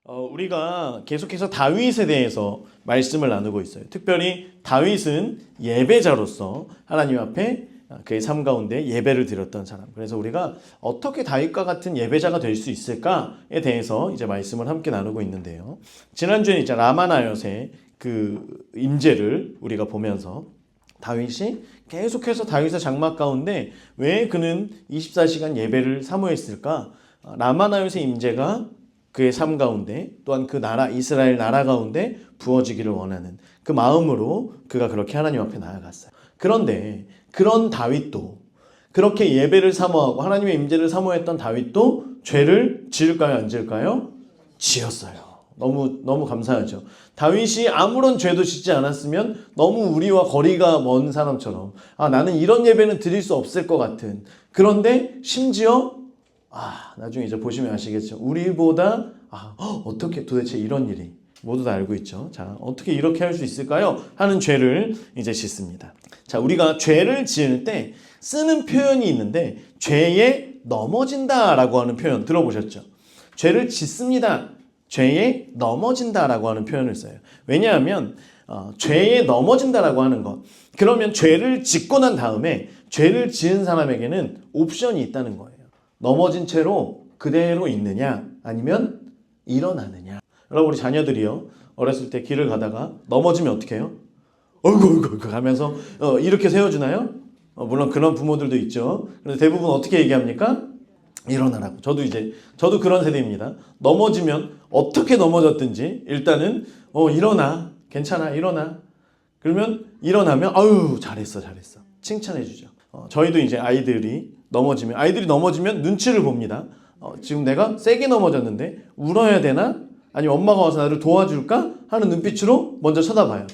우리가 계속해서 다윗에 대해서 말씀을 나누고 있어요. 특별히 다윗은 예배자로서 하나님 앞에 그의 삶 가운데 예배를 드렸던 사람. 그래서 우리가 어떻게 다윗과 같은 예배자가 될 수 있을까에 대해서 이제 말씀을 함께 나누고 있는데요. 지난주에 이제 라마나엿의 그 임재를 우리가 보면서 다윗이 계속해서 다윗의 장막 가운데 왜 그는 24시간 예배를 사모했을까? 라마나엿의 임재가 그의 삶 가운데 또한 그 나라 이스라엘 나라 가운데 부어지기를 원하는 그 마음으로 그가 그렇게 하나님 앞에 나아갔어요. 그런데 그런 다윗도 그렇게 예배를 사모하고 하나님의 임재를 사모했던 다윗도 죄를 지을까요, 안 지을까요? 지었어요. 너무 감사하죠. 다윗이 아무런 죄도 짓지 않았으면 너무 우리와 거리가 먼 사람처럼 나는 이런 예배는 드릴 수 없을 것 같은, 그런데 심지어 나중에 이제 보시면 아시겠죠. 우리보다 어떻게 도대체 이런 일이, 모두 다 알고 있죠. 자, 어떻게 이렇게 할 수 있을까요? 하는 죄를 이제 짓습니다. 자, 우리가 죄를 지을 때 쓰는 표현이 있는데 죄에 넘어진다라고 하는 표현 들어보셨죠? 죄를 짓습니다. 죄에 넘어진다라고 하는 표현을 써요. 왜냐하면 죄에 넘어진다라고 하는 것, 그러면 죄를 짓고 난 다음에 죄를 지은 사람에게는 옵션이 있다는 거예요. 넘어진 채로 그대로 있느냐 아니면 일어나느냐. 여러분, 우리 자녀들이요, 어렸을 때 길을 가다가 넘어지면 어떻게 해요? 어이구 하면서 이렇게 세워주나요? 물론 그런 부모들도 있죠. 그런데 대부분 어떻게 얘기합니까? 일어나라고. 저도 그런 세대입니다. 넘어지면 어떻게 넘어졌든지 일단은 일어나, 괜찮아, 일어나. 그러면 일어나면 아유 잘했어 칭찬해 주죠. 저희도 이제 아이들이 넘어지면 눈치를 봅니다. 지금 내가 세게 넘어졌는데 울어야 되나? 아니면 엄마가 와서 나를 도와줄까? 하는 눈빛으로 먼저 쳐다봐요.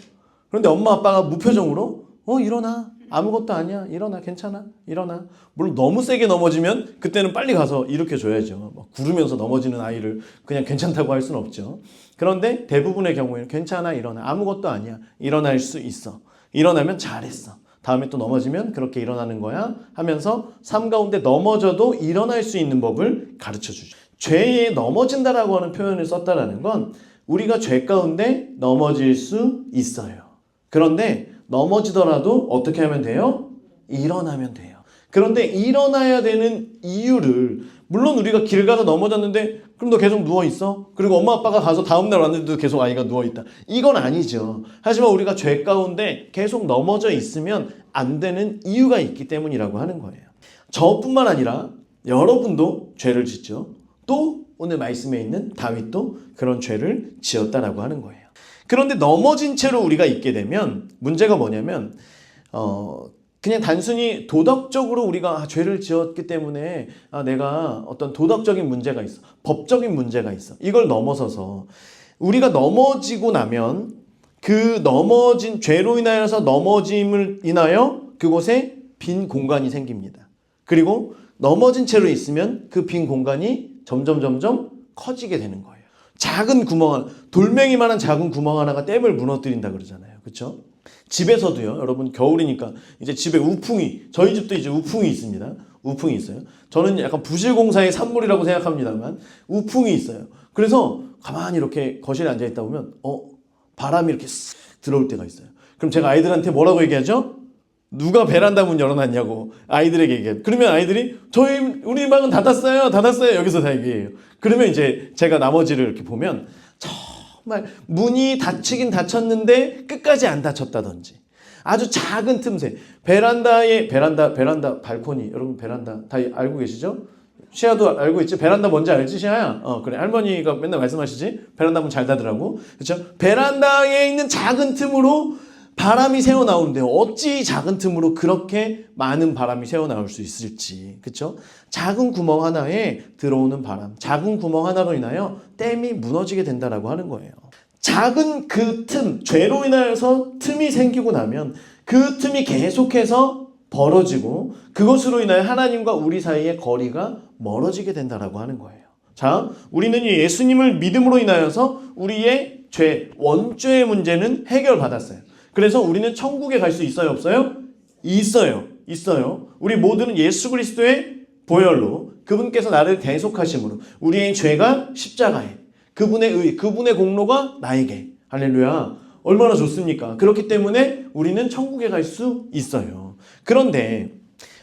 그런데 엄마 아빠가 무표정으로 일어나, 아무것도 아니야, 일어나, 괜찮아, 일어나. 물론 너무 세게 넘어지면 그때는 빨리 가서 일으켜줘야죠. 막 구르면서 넘어지는 아이를 그냥 괜찮다고 할 수는 없죠. 그런데 대부분의 경우에는 괜찮아, 일어나, 아무것도 아니야, 일어날 수 있어, 일어나면 잘했어, 다음에 또 넘어지면 그렇게 일어나는 거야 하면서 삶 가운데 넘어져도 일어날 수 있는 법을 가르쳐주죠. 죄에 넘어진다라고 하는 표현을 썼다라는 건 우리가 죄 가운데 넘어질 수 있어요. 그런데 넘어지더라도 어떻게 하면 돼요? 일어나면 돼요. 그런데 일어나야 되는 이유를, 물론 우리가 길 가다 넘어졌는데 그럼 너 계속 누워있어? 그리고 엄마 아빠가 가서 다음날 왔는데도 계속 아이가 누워있다, 이건 아니죠. 하지만 우리가 죄 가운데 계속 넘어져 있으면 안 되는 이유가 있기 때문이라고 하는 거예요. 저뿐만 아니라 여러분도 죄를 짓죠. 또 오늘 말씀에 있는 다윗도 그런 죄를 지었다라고 하는 거예요. 그런데 넘어진 채로 우리가 있게 되면 문제가 뭐냐면 그냥 단순히 도덕적으로 우리가 죄를 지었기 때문에 내가 어떤 도덕적인 문제가 있어, 법적인 문제가 있어, 이걸 넘어서서 우리가 넘어지고 나면 그 넘어진 죄로 인하여서 넘어짐을 인하여 그곳에 빈 공간이 생깁니다. 그리고 넘어진 채로 있으면 그 빈 공간이 점점 커지게 되는 거예요. 작은 구멍 하나, 돌멩이만한 작은 구멍 하나가 댐을 무너뜨린다 그러잖아요. 그렇죠? 집에서도요, 여러분, 겨울이니까 이제 집에 저희 집도 이제 우풍이 있습니다. 우풍이 있어요. 저는 약간 부실공사의 산물이라고 생각합니다만 우풍이 있어요. 그래서 가만히 이렇게 거실에 앉아 있다 보면 바람이 이렇게 쓱 들어올 때가 있어요. 그럼 제가 아이들한테 뭐라고 얘기하죠? 누가 베란다 문 열어놨냐고 아이들에게 얘기해요. 그러면 아이들이 우리 방은 닫았어요 여기서 다 얘기해요. 그러면 이제 제가 나머지를 이렇게 보면 정말 문이 닫히긴 닫혔는데 끝까지 안 닫혔다든지, 아주 작은 틈새, 베란다 발코니, 여러분 베란다 다 알고 계시죠? 시아도 알고 있지? 베란다 뭔지 알지, 시아야? 그래, 할머니가 맨날 말씀하시지? 베란다 문 잘 닫으라고. 그렇죠? 베란다에 있는 작은 틈으로 바람이 새어나오는데 어찌 작은 틈으로 그렇게 많은 바람이 새어나올 수 있을지. 그렇죠? 작은 구멍 하나에 들어오는 바람, 작은 구멍 하나로 인하여 댐이 무너지게 된다라고 하는 거예요. 작은 그 틈, 죄로 인하여서 틈이 생기고 나면 그 틈이 계속해서 벌어지고 그것으로 인하여 하나님과 우리 사이의 거리가 멀어지게 된다라고 하는 거예요. 자, 우리는 예수님을 믿음으로 인하여서 우리의 죄, 원죄의 문제는 해결받았어요. 그래서 우리는 천국에 갈 수 있어요, 없어요? 있어요. 우리 모두는 예수 그리스도의 보혈로, 그분께서 나를 대속하심으로 우리의 죄가 십자가에, 그분의 의, 그분의 공로가 나에게. 할렐루야. 얼마나 좋습니까? 그렇기 때문에 우리는 천국에 갈 수 있어요. 그런데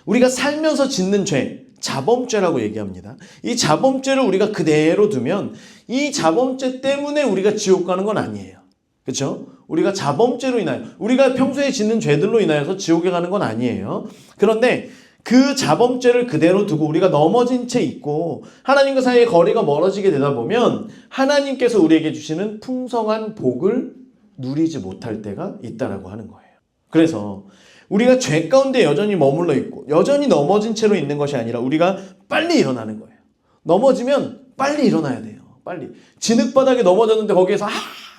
우리가 살면서 짓는 죄, 자범죄라고 얘기합니다. 이 자범죄를 우리가 그대로 두면 이 자범죄 때문에 우리가 지옥 가는 건 아니에요. 그렇죠? 우리가 자범죄로 인하여, 우리가 평소에 짓는 죄들로 인하여서 지옥에 가는 건 아니에요. 그런데 그 자범죄를 그대로 두고 우리가 넘어진 채 있고 하나님과 사이의 거리가 멀어지게 되다 보면 하나님께서 우리에게 주시는 풍성한 복을 누리지 못할 때가 있다라고 하는 거예요. 그래서 우리가 죄 가운데 여전히 머물러 있고 여전히 넘어진 채로 있는 것이 아니라 우리가 빨리 일어나는 거예요. 넘어지면 빨리 일어나야 돼요. 빨리. 진흙바닥에 넘어졌는데 거기에서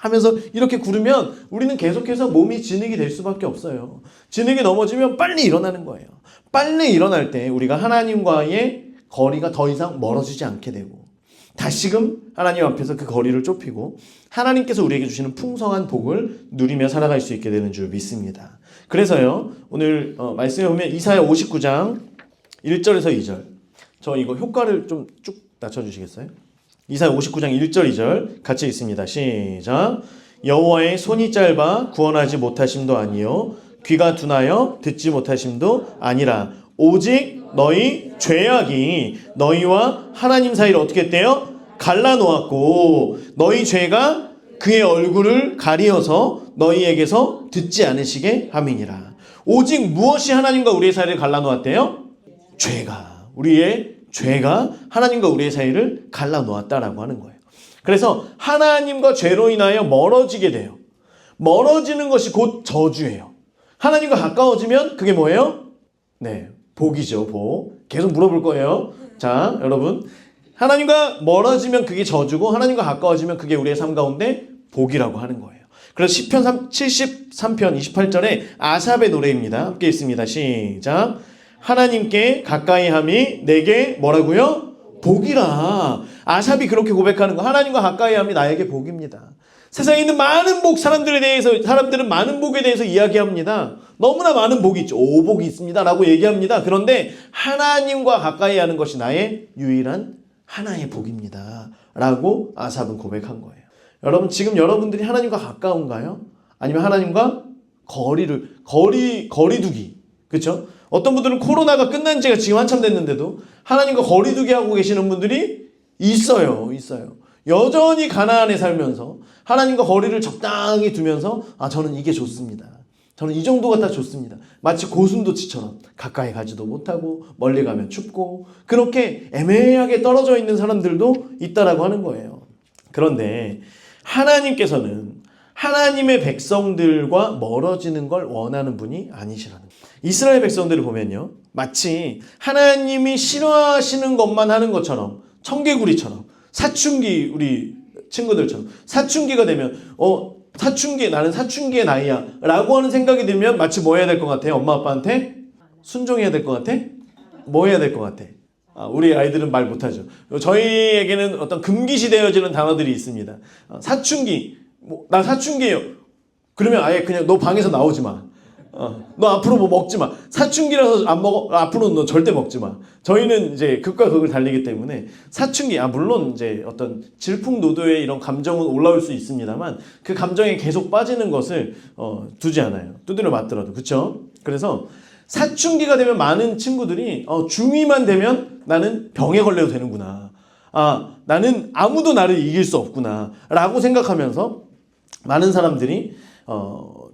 하면서 이렇게 구르면 우리는 계속해서 몸이 진흙이 될 수밖에 없어요. 진흙이 넘어지면 빨리 일어나는 거예요. 빨리 일어날 때 우리가 하나님과의 거리가 더 이상 멀어지지 않게 되고 다시금 하나님 앞에서 그 거리를 좁히고 하나님께서 우리에게 주시는 풍성한 복을 누리며 살아갈 수 있게 되는 줄 믿습니다. 그래서요, 오늘 말씀에 보면 이사야 59장 1절에서 2절. 저 이거 효과를 좀 쭉 낮춰주시겠어요? 이사야 59장 1절 2절 같이 읽습니다. 시작. 여호와의 손이 짧아 구원하지 못하심도 아니요 귀가 둔하여 듣지 못하심도 아니라 오직 너희 죄악이 너희와 하나님 사이를 어떻게 했대요? 갈라놓았고 너희 죄가 그의 얼굴을 가리어서 너희에게서 듣지 않으시게 함이니라. 오직 무엇이 하나님과 우리의 사이를 갈라놓았대요? 죄가. 우리의 죄가 하나님과 우리의 사이를 갈라놓았다라고 하는 거예요. 그래서 하나님과 죄로 인하여 멀어지게 돼요. 멀어지는 것이 곧 저주예요. 하나님과 가까워지면 그게 뭐예요? 네, 복이죠, 복. 계속 물어볼 거예요. 자, 여러분. 하나님과 멀어지면 그게 저주고 하나님과 가까워지면 그게 우리의 삶 가운데 복이라고 하는 거예요. 그래서 시편 73편 28절에 아삽의 노래입니다. 함께 읽습니다. 시작. 하나님께 가까이함이 내게 뭐라고요? 복이라. 아삽이 그렇게 고백하는 거. 하나님과 가까이함이 나에게 복입니다. 세상에 있는 많은 복, 사람들은 많은 복에 대해서 이야기합니다. 너무나 많은 복이 있죠. 오복이 있습니다. 라고 얘기합니다. 그런데 하나님과 가까이 하는 것이 나의 유일한 하나의 복입니다. 라고 아삽은 고백한 거예요. 여러분, 지금 여러분들이 하나님과 가까운가요? 아니면 하나님과 거리두기. 그렇죠? 어떤 분들은 코로나가 끝난 지가 지금 한참 됐는데도 하나님과 거리두기 하고 계시는 분들이 있어요. 여전히 가나안에 살면서 하나님과 거리를 적당히 두면서 저는 이게 좋습니다. 저는 이 정도가 다 좋습니다. 마치 고슴도치처럼 가까이 가지도 못하고 멀리 가면 춥고 그렇게 애매하게 떨어져 있는 사람들도 있다라고 하는 거예요. 그런데 하나님께서는 하나님의 백성들과 멀어지는 걸 원하는 분이 아니시라는 거예요. 이스라엘 백성들을 보면요, 마치 하나님이 싫어하시는 것만 하는 것처럼, 청개구리처럼, 사춘기 우리 친구들처럼 사춘기가 되면 나는 사춘기의 나이야 라고 하는 생각이 들면 마치 뭐 해야 될 것 같아요? 엄마 아빠한테 순종해야 될 것 같아? 뭐 해야 될 것 같아? 우리 아이들은 말 못하죠. 저희에게는 어떤 금기시되어지는 단어들이 있습니다. 사춘기, 나 사춘기예요. 그러면 아예 그냥 너 방에서 나오지 마. 너 앞으로 뭐 먹지 마. 사춘기라서 안 먹어. 앞으로는 너 절대 먹지 마. 저희는 이제 극과 극을 달리기 때문에 사춘기, 물론 이제 어떤 질풍노도의 이런 감정은 올라올 수 있습니다만 그 감정에 계속 빠지는 것을 두지 않아요. 두드려 맞더라도. 그렇죠? 그래서 사춘기가 되면 많은 친구들이 중2만 되면 나는 병에 걸려도 되는구나. 나는 아무도 나를 이길 수 없구나. 라고 생각하면서 많은 사람들이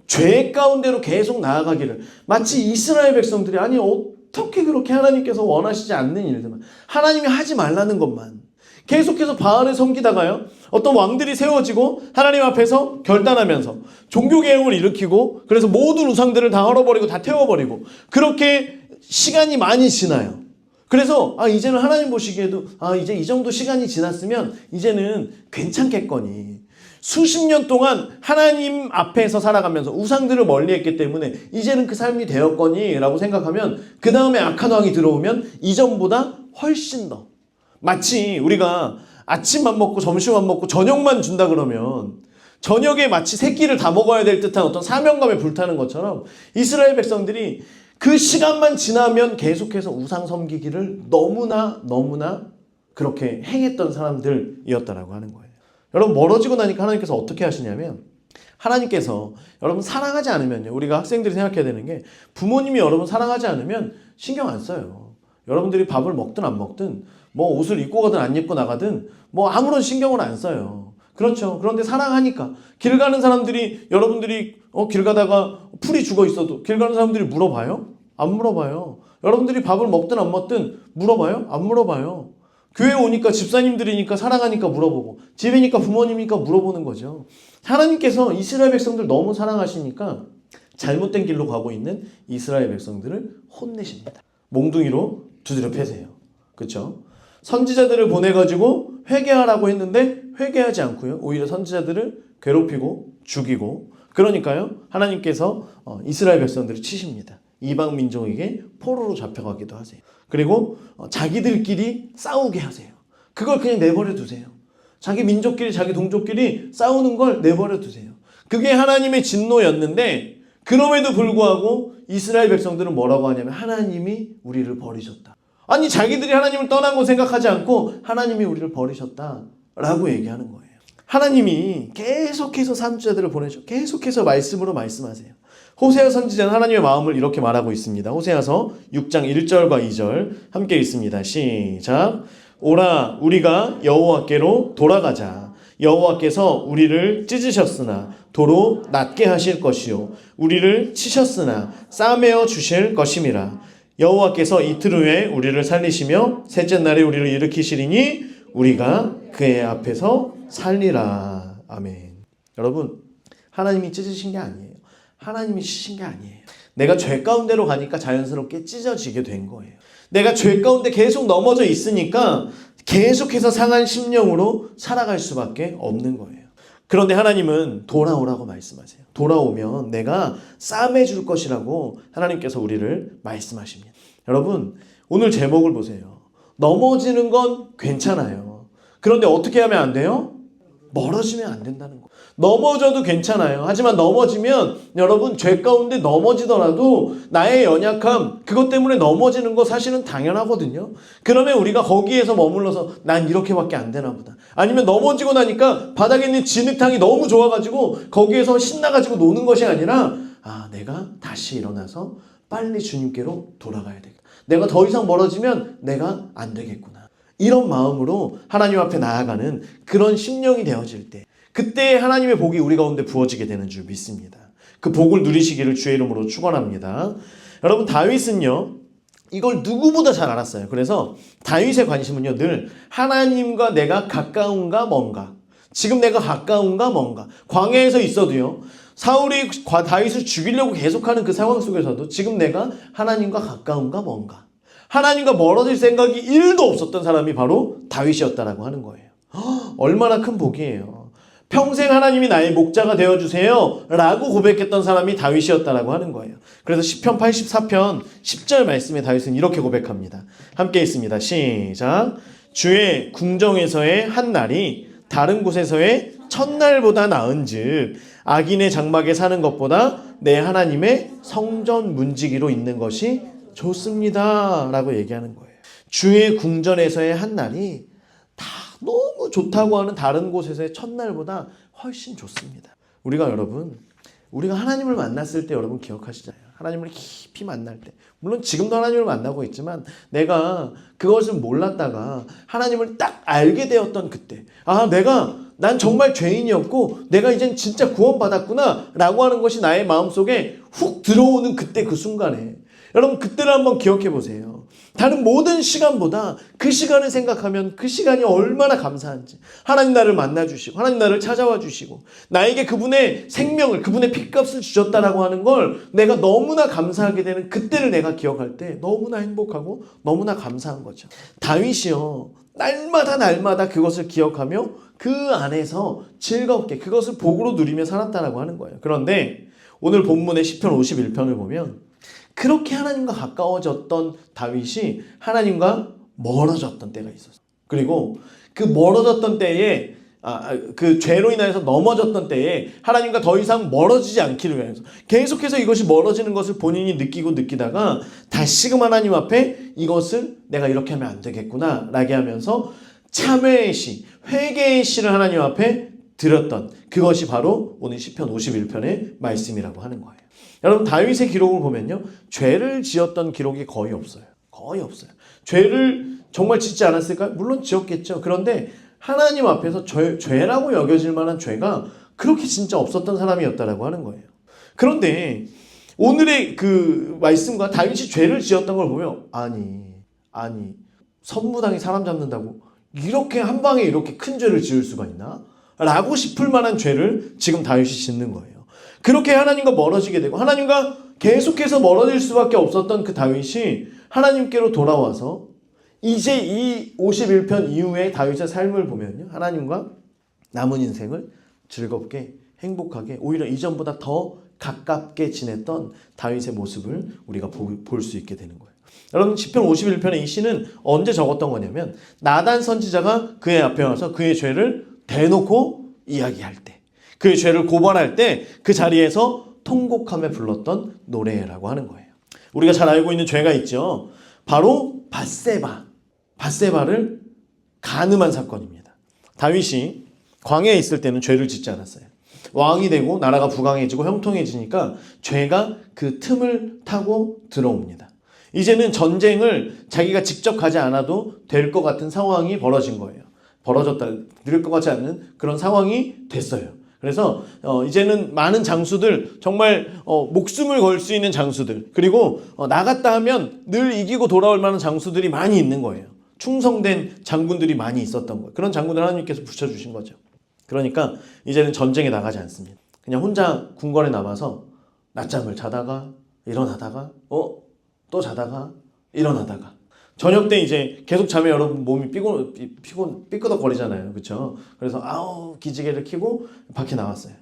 죄 가운데로 계속 나아가기를, 마치 이스라엘 백성들이 어떻게 그렇게 하나님께서 원하시지 않는 일들만, 하나님이 하지 말라는 것만 계속해서 바알을 섬기다가요, 어떤 왕들이 세워지고 하나님 앞에서 결단하면서 종교개혁을 일으키고 그래서 모든 우상들을 다 헐어버리고 다 태워버리고 그렇게 시간이 많이 지나요. 그래서 이제는 하나님 보시기에도 이제 이 정도 시간이 지났으면 이제는 괜찮겠거니, 수십 년 동안 하나님 앞에서 살아가면서 우상들을 멀리했기 때문에 이제는 그 삶이 되었거니 라고 생각하면 그 다음에 악한 왕이 들어오면 이전보다 훨씬 더, 마치 우리가 아침만 먹고 점심만 먹고 저녁만 준다 그러면 저녁에 마치 세 끼를 다 먹어야 될 듯한 어떤 사명감에 불타는 것처럼 이스라엘 백성들이 그 시간만 지나면 계속해서 우상 섬기기를 너무나 그렇게 행했던 사람들이었다라고 하는 거예요. 여러분 멀어지고 나니까 하나님께서 어떻게 하시냐면 하나님께서 여러분 사랑하지 않으면요. 우리가 학생들이 생각해야 되는 게 부모님이 여러분 사랑하지 않으면 신경 안 써요. 여러분들이 밥을 먹든 안 먹든 뭐 옷을 입고 가든 안 입고 나가든 뭐 아무런 신경을 안 써요. 그렇죠. 그런데 사랑하니까 길 가는 사람들이 여러분들이 길 가다가 풀이 죽어 있어도 길 가는 사람들이 물어봐요? 안 물어봐요. 여러분들이 밥을 먹든 안 먹든 물어봐요? 안 물어봐요. 교회 오니까 집사님들이니까 사랑하니까 물어보고 집이니까 부모님이니까 물어보는 거죠. 하나님께서 이스라엘 백성들 너무 사랑하시니까 잘못된 길로 가고 있는 이스라엘 백성들을 혼내십니다. 몽둥이로 두드려 패세요. 그렇죠? 선지자들을 보내가지고 회개하라고 했는데 회개하지 않고요. 오히려 선지자들을 괴롭히고 죽이고 그러니까요. 하나님께서 이스라엘 백성들을 치십니다. 이방 민족에게 포로로 잡혀가기도 하세요. 그리고 자기들끼리 싸우게 하세요. 그걸 그냥 내버려 두세요. 자기 민족끼리 자기 동족끼리 싸우는 걸 내버려 두세요. 그게 하나님의 진노였는데 그럼에도 불구하고 이스라엘 백성들은 뭐라고 하냐면 하나님이 우리를 버리셨다. 아니 자기들이 하나님을 떠난 거 생각하지 않고 하나님이 우리를 버리셨다라고 얘기하는 거예요. 하나님이 계속해서 선지자들을 보내셔. 계속해서 말씀으로 말씀하세요. 호세아 선지자는 하나님의 마음을 이렇게 말하고 있습니다. 호세아서 6장 1절과 2절 함께 읽습니다. 시작. 오라 우리가 여호와께로 돌아가자. 여호와께서 우리를 찢으셨으나 도로 낫게 하실 것이요 우리를 치셨으나 싸매어 주실 것임이라. 여호와께서 이틀 후에 우리를 살리시며 셋째 날에 우리를 일으키시리니 우리가 그의 앞에서 살리라. 아멘. 여러분 하나님이 찢으신 게 아니에요. 하나님이 치신 게 아니에요. 내가 죄 가운데로 가니까 자연스럽게 찢어지게 된 거예요. 내가 죄 가운데 계속 넘어져 있으니까 계속해서 상한 심령으로 살아갈 수밖에 없는 거예요. 그런데 하나님은 돌아오라고 말씀하세요. 돌아오면 내가 싸매줄 것이라고 하나님께서 우리를 말씀하십니다. 여러분 오늘 제목을 보세요. 넘어지는 건 괜찮아요. 그런데 어떻게 하면 안 돼요? 멀어지면 안 된다는 거. 넘어져도 괜찮아요. 하지만 넘어지면 여러분 죄 가운데 넘어지더라도 나의 연약함 그것 때문에 넘어지는 거 사실은 당연하거든요. 그러면 우리가 거기에서 머물러서 난 이렇게밖에 안 되나 보다. 아니면 넘어지고 나니까 바닥에 있는 진흙탕이 너무 좋아가지고 거기에서 신나가지고 노는 것이 아니라 내가 다시 일어나서 빨리 주님께로 돌아가야 되겠다. 내가 더 이상 멀어지면 내가 안 되겠구나. 이런 마음으로 하나님 앞에 나아가는 그런 심령이 되어질 때 그때 하나님의 복이 우리 가운데 부어지게 되는 줄 믿습니다. 그 복을 누리시기를 주의 이름으로 축원합니다. 여러분 다윗은요 이걸 누구보다 잘 알았어요. 그래서 다윗의 관심은요 늘 하나님과 내가 가까운가 뭔가 지금 내가 가까운가 뭔가 광야에서 있어도요 사울이 다윗을 죽이려고 계속하는 그 상황 속에서도 지금 내가 하나님과 가까운가 뭔가 하나님과 멀어질 생각이 1도 없었던 사람이 바로 다윗이었다라고 하는 거예요. 얼마나 큰 복이에요. 평생 하나님이 나의 목자가 되어주세요 라고 고백했던 사람이 다윗이었다라고 하는 거예요. 그래서 시편 84편 10절 말씀에 다윗은 이렇게 고백합니다. 함께 있습니다. 시작. 주의 궁정에서의 한 날이 다른 곳에서의 첫날보다 나은즉 악인의 장막에 사는 것보다 내 하나님의 성전 문지기로 있는 것이 좋습니다 라고 얘기하는 거예요. 주의 궁전에서의 한 날이 다 너무 좋다고 하는 다른 곳에서의 첫날보다 훨씬 좋습니다. 우리가 하나님을 만났을 때 여러분 기억하시잖아요. 하나님을 깊이 만날 때 물론 지금도 하나님을 만나고 있지만 내가 그것을 몰랐다가 하나님을 딱 알게 되었던 그때 난 정말 죄인이었고 내가 이젠 진짜 구원받았구나 라고 하는 것이 나의 마음속에 훅 들어오는 그때 그 순간에 여러분 그때를 한번 기억해 보세요. 다른 모든 시간보다 그 시간을 생각하면 그 시간이 얼마나 감사한지 하나님 나를 만나주시고 하나님 나를 찾아와 주시고 나에게 그분의 생명을 그분의 핏값을 주셨다라고 하는 걸 내가 너무나 감사하게 되는 그때를 내가 기억할 때 너무나 행복하고 너무나 감사한 거죠. 다윗이요 날마다 그것을 기억하며 그 안에서 즐겁게 그것을 복으로 누리며 살았다라고 하는 거예요. 그런데 오늘 본문의 시편 51편을 보면 그렇게 하나님과 가까워졌던 다윗이 하나님과 멀어졌던 때가 있었어요. 그리고 그 멀어졌던 때에 그 죄로 인해서 넘어졌던 때에 하나님과 더 이상 멀어지지 않기를 위해서 계속해서 이것이 멀어지는 것을 본인이 느끼다가 다시금 하나님 앞에 이것을 내가 이렇게 하면 안 되겠구나 라게 하면서 참회의 시, 회개의 시를 하나님 앞에 드렸던 그것이 바로 오늘 시편 51편의 말씀이라고 하는 거예요. 여러분 다윗의 기록을 보면요. 죄를 지었던 기록이 거의 없어요. 거의 없어요. 죄를 정말 짓지 않았을까요? 물론 지었겠죠. 그런데 하나님 앞에서 죄라고 여겨질 만한 죄가 그렇게 진짜 없었던 사람이었다라고 하는 거예요. 그런데 오늘의 그 말씀과 다윗이 죄를 지었던 걸 보면 아니 선무당이 사람 잡는다고 이렇게 한 방에 이렇게 큰 죄를 지을 수가 있나? 라고 싶을 만한 죄를 지금 다윗이 짓는 거예요. 그렇게 하나님과 멀어지게 되고 하나님과 계속해서 멀어질 수밖에 없었던 그 다윗이 하나님께로 돌아와서 이제 이 51편 이후에 다윗의 삶을 보면요. 하나님과 남은 인생을 즐겁게 행복하게 오히려 이전보다 더 가깝게 지냈던 다윗의 모습을 우리가 볼 수 있게 되는 거예요. 여러분 시편 51편의 이 시는 언제 적었던 거냐면 나단 선지자가 그의 앞에 와서 그의 죄를 대놓고 이야기할 때 그의 죄를 고발할 때 그 자리에서 통곡하며 불렀던 노래라고 하는 거예요. 우리가 잘 알고 있는 죄가 있죠. 바로 밧세바를 간음한 사건입니다. 다윗이 광야에 있을 때는 죄를 짓지 않았어요. 왕이 되고 나라가 부강해지고 형통해지니까 죄가 그 틈을 타고 들어옵니다. 이제는 전쟁을 자기가 직접 가지 않아도 될 것 같은 상황이 벌어진 거예요. 될 것 같지 않은 그런 상황이 됐어요. 그래서 이제는 많은 장수들 정말 목숨을 걸 수 있는 장수들 그리고 나갔다 하면 늘 이기고 돌아올 만한 장수들이 많이 있는 거예요. 충성된 장군들이 많이 있었던 거예요. 그런 장군을 하나님께서 붙여주신 거죠. 그러니까 이제는 전쟁에 나가지 않습니다. 그냥 혼자 궁궐에 남아서 낮잠을 자다가 일어나다가 또 자다가 일어나다가 저녁 때 이제 계속 자면 여러분 몸이 삐끄덕거리잖아요. 그렇죠? 그래서 기지개를 켜고 밖에 나왔어요.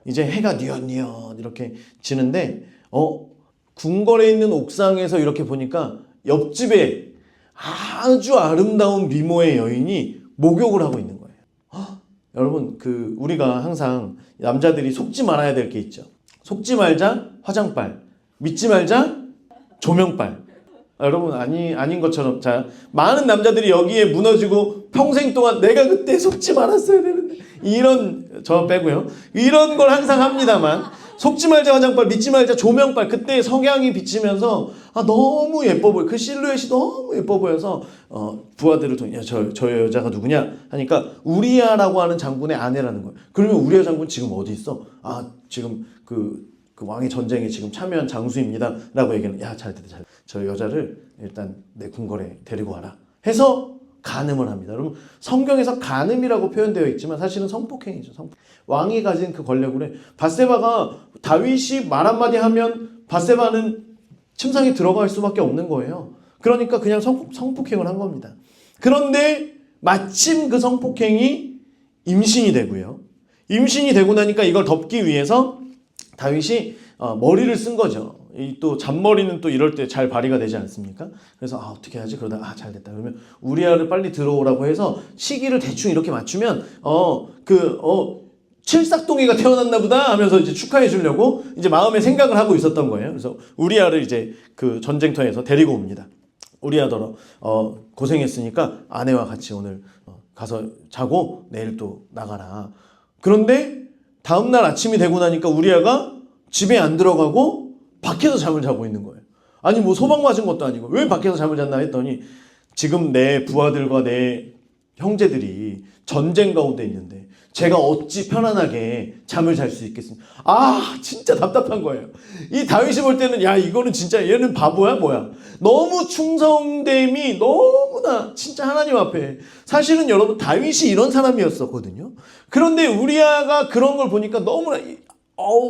이제 해가 뉘엿뉘엿 이렇게 지는데 궁궐에 있는 옥상에서 이렇게 보니까 옆집에 아주 아름다운 미모의 여인이 목욕을 하고 있는 거예요. 여러분 우리가 항상 남자들이 속지 말아야 될 게 있죠. 속지 말자 화장빨, 믿지 말자 조명빨. 여러분 아닌 것처럼 많은 남자들이 여기에 무너지고 평생 동안 내가 그때 속지 말았어야 되는데 저 빼고요. 이런 걸 항상 합니다만 속지 말자 화장빨, 믿지 말자 조명빨. 그때 석양이 비치면서 너무 예뻐 보여. 그 실루엣이 너무 예뻐 보여서 부하들을 통해 저 여자가 누구냐 하니까 우리야라고 하는 장군의 아내라는 거예요. 그러면 우리야 장군 지금 어디 있어? 지금 그 왕의 전쟁에 지금 참여한 장수입니다 라고 얘기하는 잘됐다. 저 여자를 일단 내 궁궐에 데리고 와라 해서 간음을 합니다. 여러분 성경에서 간음이라고 표현되어 있지만 사실은 성폭행이죠. 왕이 가진 그 권력으로 밧세바가 다윗이 말 한마디 하면 밧세바는 침상에 들어갈 수밖에 없는 거예요. 그러니까 그냥 성폭행을 한 겁니다. 그런데 마침 그 성폭행이 임신이 되고요. 임신이 되고 나니까 이걸 덮기 위해서 다윗이 머리를 쓴 거죠. 또 잔머리는 또 이럴 때 잘 발휘가 되지 않습니까? 그래서 어떻게 하지? 그러다 잘 됐다. 그러면 우리아를 빨리 들어오라고 해서 시기를 대충 이렇게 맞추면 칠삭동이가 태어났나 보다 하면서 이제 축하해 주려고 이제 마음에 생각을 하고 있었던 거예요. 그래서 우리아를 이제 그 전쟁터에서 데리고 옵니다. 우리아더러 고생했으니까 아내와 같이 오늘 가서 자고 내일 또 나가라. 그런데 다음날 아침이 되고 나니까 우리아가 집에 안 들어가고 밖에서 잠을 자고 있는 거예요. 아니 뭐 소방 맞은 것도 아니고 왜 밖에서 잠을 잤나 했더니 지금 내 부하들과 내 형제들이 전쟁 가운데 있는데 제가 어찌 편안하게 잠을 잘 수 있겠습니까? 진짜 답답한 거예요. 이 다윗이 볼 때는 이거는 진짜 얘는 바보야 뭐야. 너무 충성됨이 너무나 진짜 하나님 앞에. 사실은 여러분 다윗이 이런 사람이었었거든요. 그런데 우리아가 그런 걸 보니까 너무나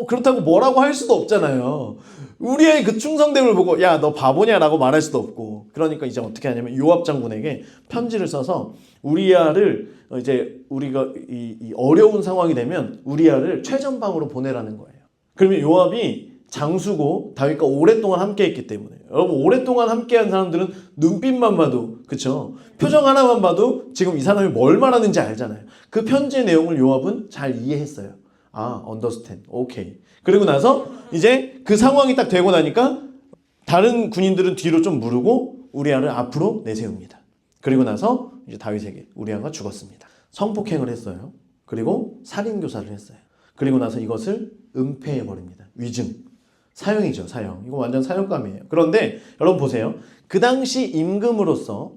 그렇다고 뭐라고 할 수도 없잖아요. 우리의 그 충성됨을 보고 너 바보냐라고 말할 수도 없고. 그러니까 이제 어떻게 하냐면 요압 장군에게 편지를 써서 우리아를 이제 우리가 이 어려운 상황이 되면 우리아를 최전방으로 보내라는 거예요. 그러면 요압이 장수고 다윗과 오랫동안 함께했기 때문에 여러분 오랫동안 함께한 사람들은 눈빛만 봐도 그쵸? 표정 하나만 봐도 지금 이 사람이 뭘 말하는지 알잖아요. 그 편지의 내용을 요압은 잘 이해했어요. understand, 오케이. 그리고 나서 이제 그 상황이 딱 되고 나니까 다른 군인들은 뒤로 좀 무르고 우리아를 앞으로 내세웁니다. 그리고 나서 이제 다윗에게 우리아가 죽었습니다. 성폭행을 했어요. 그리고 살인교사를 했어요. 그리고 나서 이것을 은폐해 버립니다. 위증. 사형이죠, 사형. 이거 완전 사형감이에요. 그런데 여러분 보세요. 그 당시 임금으로서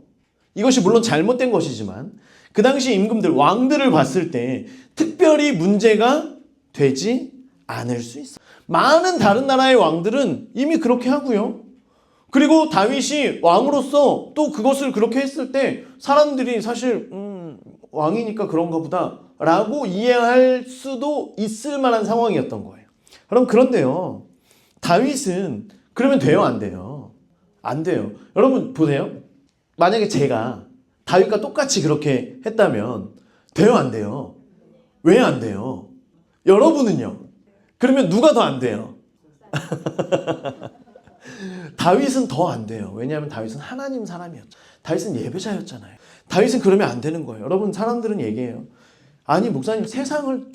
이것이 물론 잘못된 것이지만 그 당시 임금들, 왕들을 봤을 때 특별히 문제가 되지 않을 수 있어요. 많은 다른 나라의 왕들은 이미 그렇게 하고요. 그리고 다윗이 왕으로서 또 그것을 그렇게 했을 때 사람들이 사실 왕이니까 그런가 보다 라고 이해할 수도 있을 만한 상황이었던 거예요. 그럼 그런데요. 다윗은 그러면 돼요? 안 돼요? 안 돼요. 여러분 보세요. 만약에 제가 다윗과 똑같이 그렇게 했다면 돼요? 안 돼요? 왜 안 돼요? 여러분은요? 그러면 누가 더 안 돼요? 다윗은 더 안 돼요. 왜냐하면 다윗은 하나님 사람이었죠. 다윗은 예배자였잖아요. 다윗은 그러면 안 되는 거예요. 여러분 사람들은 얘기해요. 아니 목사님 세상을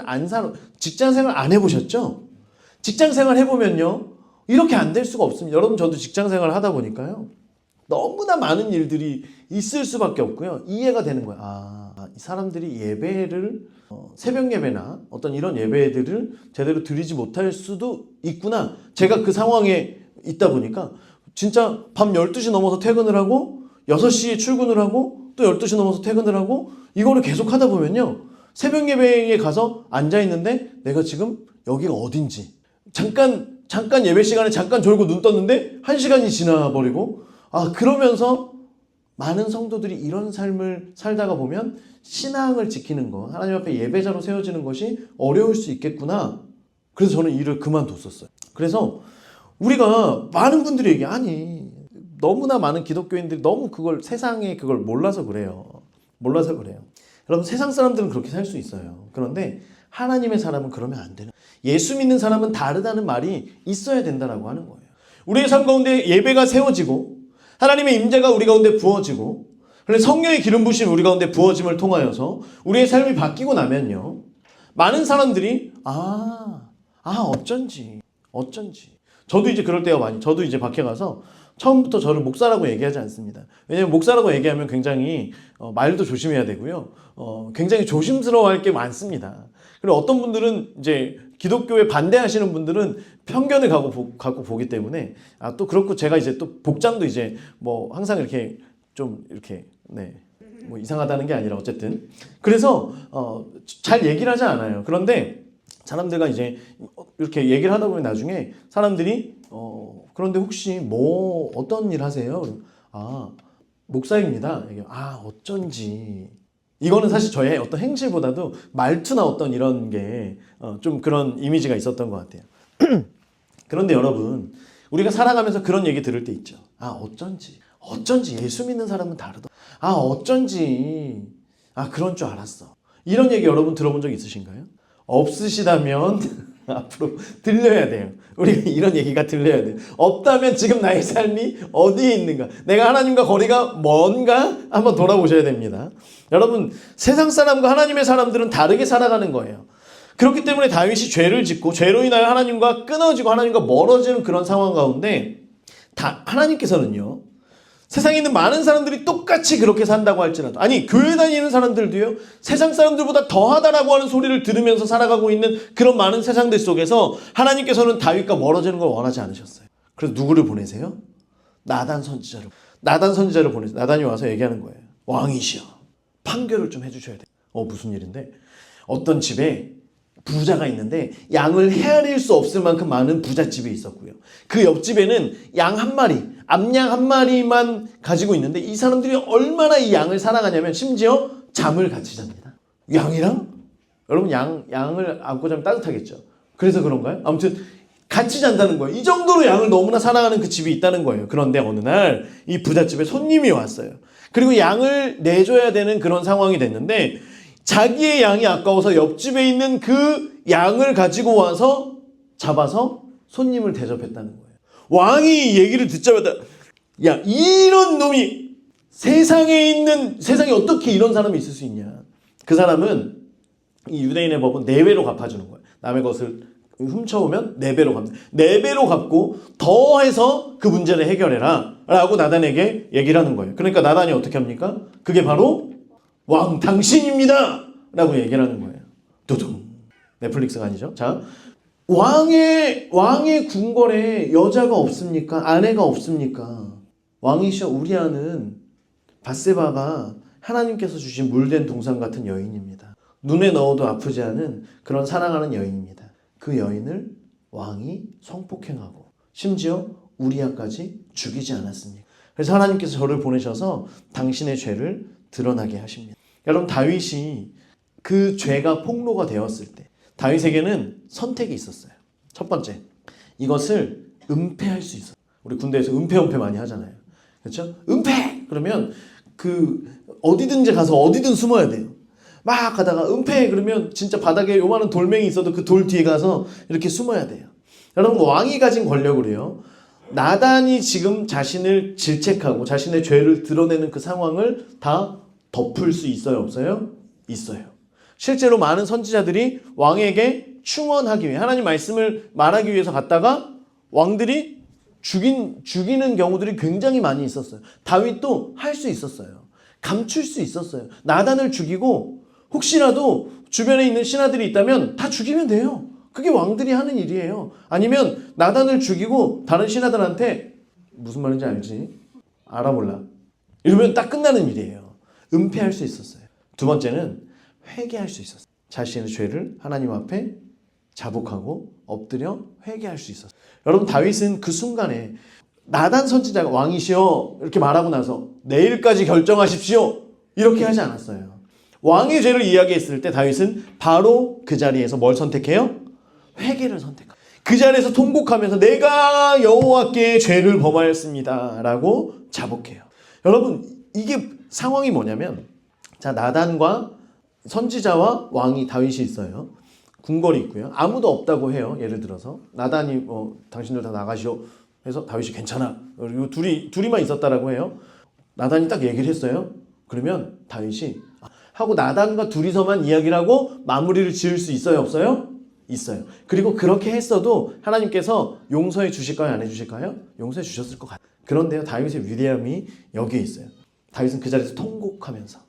안 직장생활 안 해보셨죠? 직장생활 해보면요. 이렇게 안 될 수가 없습니다. 여러분 저도 직장생활 하다 보니까요. 너무나 많은 일들이 있을 수밖에 없고요. 이해가 되는 거예요. 이 사람들이 예배를 새벽 예배나 어떤 이런 예배들을 제대로 드리지 못할 수도 있구나. 제가 그 상황에 있다 보니까 진짜 밤 12시 넘어서 퇴근을 하고 6시에 출근을 하고 또 12시 넘어서 퇴근을 하고 이거를 계속 하다 보면요. 새벽 예배에 가서 앉아 있는데 내가 지금 여기가 어딘지 잠깐 예배 시간에 잠깐 졸고 눈 떴는데 1시간이 지나버리고 그러면서 많은 성도들이 이런 삶을 살다가 보면 신앙을 지키는 것, 하나님 앞에 예배자로 세워지는 것이 어려울 수 있겠구나. 그래서 저는 일을 그만뒀었어요. 그래서 우리가 많은 분들이 얘기해. 아니 너무나 많은 기독교인들이 너무 세상에 그걸 몰라서 그래요. 여러분 세상 사람들은 그렇게 살 수 있어요. 그런데 하나님의 사람은 그러면 안 되는. 예수 믿는 사람은 다르다는 말이 있어야 된다라고 하는 거예요. 우리의 삶 가운데 예배가 세워지고 하나님의 임재가 우리 가운데 부어지고 그래서 성령의 기름 부심이 우리 가운데 부어짐을 통하여서 우리의 삶이 바뀌고 나면요. 많은 사람들이 어쩐지. 저도 이제 그럴 때가 저도 이제 밖에 가서 처음부터 저를 목사라고 얘기하지 않습니다. 왜냐하면 목사라고 얘기하면 굉장히 말도 조심해야 되고요. 굉장히 조심스러워할 게 많습니다. 그리고 어떤 분들은 이제 기독교에 반대하시는 분들은 편견을 갖고 보기 때문에 또 그렇고 제가 이제 또 복장도 이제 뭐 항상 이렇게 좀 이렇게 뭐 이상하다는 게 아니라 어쨌든 그래서 잘 얘기를 하지 않아요. 그런데 사람들과 이제 이렇게 얘기를 하다 보면 나중에 사람들이 그런데 혹시 뭐 어떤 일 하세요? 목사입니다. 어쩐지. 이거는 사실 저의 어떤 행실보다도 말투나 어떤 이런 게 좀 그런 이미지가 있었던 것 같아요. 그런데 여러분 우리가 살아가면서 그런 얘기 들을 때 있죠. 어쩐지 예수 믿는 사람은 다르다. 어쩐지 그런 줄 알았어. 이런 얘기 여러분 들어본 적 있으신가요? 없으시다면 앞으로 들려야 돼요. 우리가 이런 얘기가 들려야 돼요. 없다면 지금 나의 삶이 어디에 있는가? 내가 하나님과 거리가 뭔가 한번 돌아보셔야 됩니다. 여러분 세상 사람과 하나님의 사람들은 다르게 살아가는 거예요. 그렇기 때문에 다윗이 죄를 짓고 죄로 인하여 하나님과 끊어지고 하나님과 멀어지는 그런 상황 가운데 하나님께서는요. 세상에 있는 많은 사람들이 똑같이 그렇게 산다고 할지라도 교회 다니는 사람들도요. 세상 사람들보다 더하다라고 하는 소리를 들으면서 살아가고 있는 그런 많은 세상들 속에서 하나님께서는 다윗과 멀어지는 걸 원하지 않으셨어요. 그래서 누구를 보내세요? 나단 선지자를 보내세요. 나단이 와서 얘기하는 거예요. 왕이시여 판결을 좀 해주셔야 돼요. 무슨 일인데? 어떤 집에 부자가 있는데 양을 헤아릴 수 없을 만큼 많은 부잣집이 있었고요. 그 옆집에는 양 한 마리, 암양 한 마리만 가지고 있는데 이 사람들이 얼마나 이 양을 사랑하냐면 심지어 잠을 같이 잡니다. 양이랑? 여러분 양을 안고 자면 따뜻하겠죠. 그래서 그런가요? 아무튼 같이 잔다는 거예요. 이 정도로 양을 너무나 사랑하는 그 집이 있다는 거예요. 그런데 어느 날 이 부잣집에 손님이 왔어요. 그리고 양을 내줘야 되는 그런 상황이 됐는데 자기의 양이 아까워서 옆집에 있는 그 양을 가지고 와서 잡아서 손님을 대접했다는 거예요. 왕이 얘기를 듣자마자 이런 놈이 세상에 어떻게 이런 사람이 있을 수 있냐. 그 사람은 이 유대인의 법은 4배로 갚아주는 거예요. 남의 것을 훔쳐오면 4배로 갚는. 4배로 갚고 더해서 그 문제를 해결해라. 라고 나단에게 얘기를 하는 거예요. 그러니까 나단이 어떻게 합니까? 그게 바로 왕 당신입니다 라고 얘기를 하는 거예요. 두둥. 넷플릭스가 아니죠. 자, 왕의 궁궐에 여자가 없습니까? 아내가 없습니까? 왕이셔 우리아는 밧세바가 하나님께서 주신 물된 동상 같은 여인입니다. 눈에 넣어도 아프지 않은 그런 사랑하는 여인입니다. 그 여인을 왕이 성폭행하고 심지어 우리아까지 죽이지 않았습니까? 그래서 하나님께서 저를 보내셔서 당신의 죄를 드러나게 하십니다. 여러분, 다윗이 그 죄가 폭로가 되었을 때 다윗에게는 선택이 있었어요. 첫 번째, 이것을 은폐할 수 있어요. 우리 군대에서 은폐 많이 하잖아요. 그렇죠? 은폐! 그러면 어디든지 가서 어디든 숨어야 돼요. 막 가다가 은폐! 그러면 진짜 바닥에 요만한 돌멩이 있어도 그 돌 뒤에 가서 이렇게 숨어야 돼요. 여러분, 왕이 가진 권력으로요. 나단이 지금 자신을 질책하고 자신의 죄를 드러내는 그 상황을 다 덮을 수 있어요? 없어요? 있어요. 실제로 많은 선지자들이 왕에게 충언하기 위해 하나님 말씀을 말하기 위해서 갔다가 왕들이 죽이는 경우들이 굉장히 많이 있었어요. 다윗도 할 수 있었어요. 감출 수 있었어요. 나단을 죽이고 혹시라도 주변에 있는 신하들이 있다면 다 죽이면 돼요. 그게 왕들이 하는 일이에요. 아니면 나단을 죽이고 다른 신하들한테 무슨 말인지 알지? 알아 몰라. 이러면 딱 끝나는 일이에요. 은폐할 수 있었어요. 두 번째는 회개할 수 있었어요. 자신의 죄를 하나님 앞에 자복하고 엎드려 회개할 수 있었어요. 여러분, 다윗은 그 순간에 나단 선지자가 왕이시여 이렇게 말하고 나서 내일까지 결정하십시오 이렇게 하지 않았어요. 왕의 죄를 이야기했을 때 다윗은 바로 그 자리에서 뭘 선택해요? 회개를 선택해요. 그 자리에서 통곡하면서 내가 여호와께 죄를 범하였습니다 라고 자복해요. 여러분, 이게 상황이 뭐냐면, 자, 나단과 선지자와 왕이 다윗이 있어요. 궁궐이 있고요. 아무도 없다고 해요. 예를 들어서 나단이 당신들 다 나가시오 해서 다윗이 괜찮아. 그리고 둘이만 있었다라고 해요. 나단이 딱 얘기를 했어요. 그러면 다윗이 하고 나단과 둘이서만 이야기를 하고 마무리를 지을 수 있어요? 없어요? 있어요. 그리고 그렇게 했어도 하나님께서 용서해 주실까요? 안 해주실까요? 용서해 주셨을 것 같아요. 그런데요, 다윗의 위대함이 여기에 있어요. 다윗은 그 자리에서 통곡하면서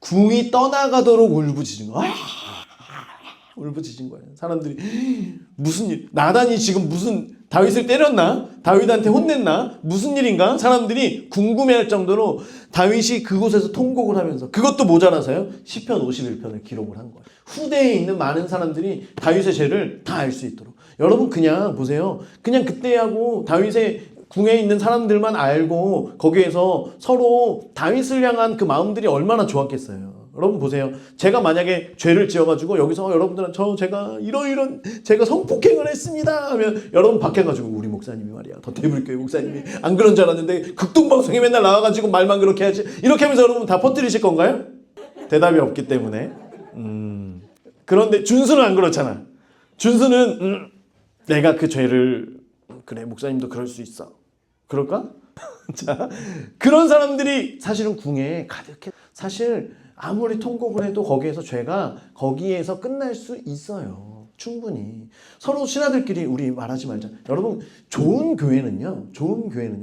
궁이 떠나가도록 울부짖은 거예요. 울부짖은 거예요. 사람들이 무슨 일? 나단이 지금 무슨 다윗을 때렸나? 다윗한테 혼냈나? 무슨 일인가? 사람들이 궁금해할 정도로 다윗이 그곳에서 통곡을 하면서, 그것도 모자라서요, 시편 51편을 기록을 한 거예요. 후대에 있는 많은 사람들이 다윗의 죄를 다 알 수 있도록. 여러분, 그냥 보세요. 그냥 그때하고 다윗의 궁에 있는 사람들만 알고 거기에서 서로 다윗을 향한 그 마음들이 얼마나 좋았겠어요. 여러분 보세요. 제가 만약에 죄를 지어가지고 여기서 여러분들은 제가 이런 제가 성폭행을 했습니다 하면, 여러분 밖에 가지고 우리 목사님이 말이야, 더테이블교회 목사님이 안 그런 줄 알았는데 극동방송에 맨날 나와가지고 말만 그렇게 하지, 이렇게 하면서 여러분 다 퍼뜨리실 건가요? 대답이 없기 때문에. 그런데 준수는 안 그렇잖아. 준수는 내가 그 죄를, 그래 목사님도 그럴 수 있어, 그럴까? 자, 그런 사람들이 사실은 궁에 가득해. 사실 아무리 통곡을 해도 거기에서 죄가 거기에서 끝날 수 있어요. 충분히. 서로 신하들끼리 우리 말하지 말자. 여러분, 좋은 교회는요,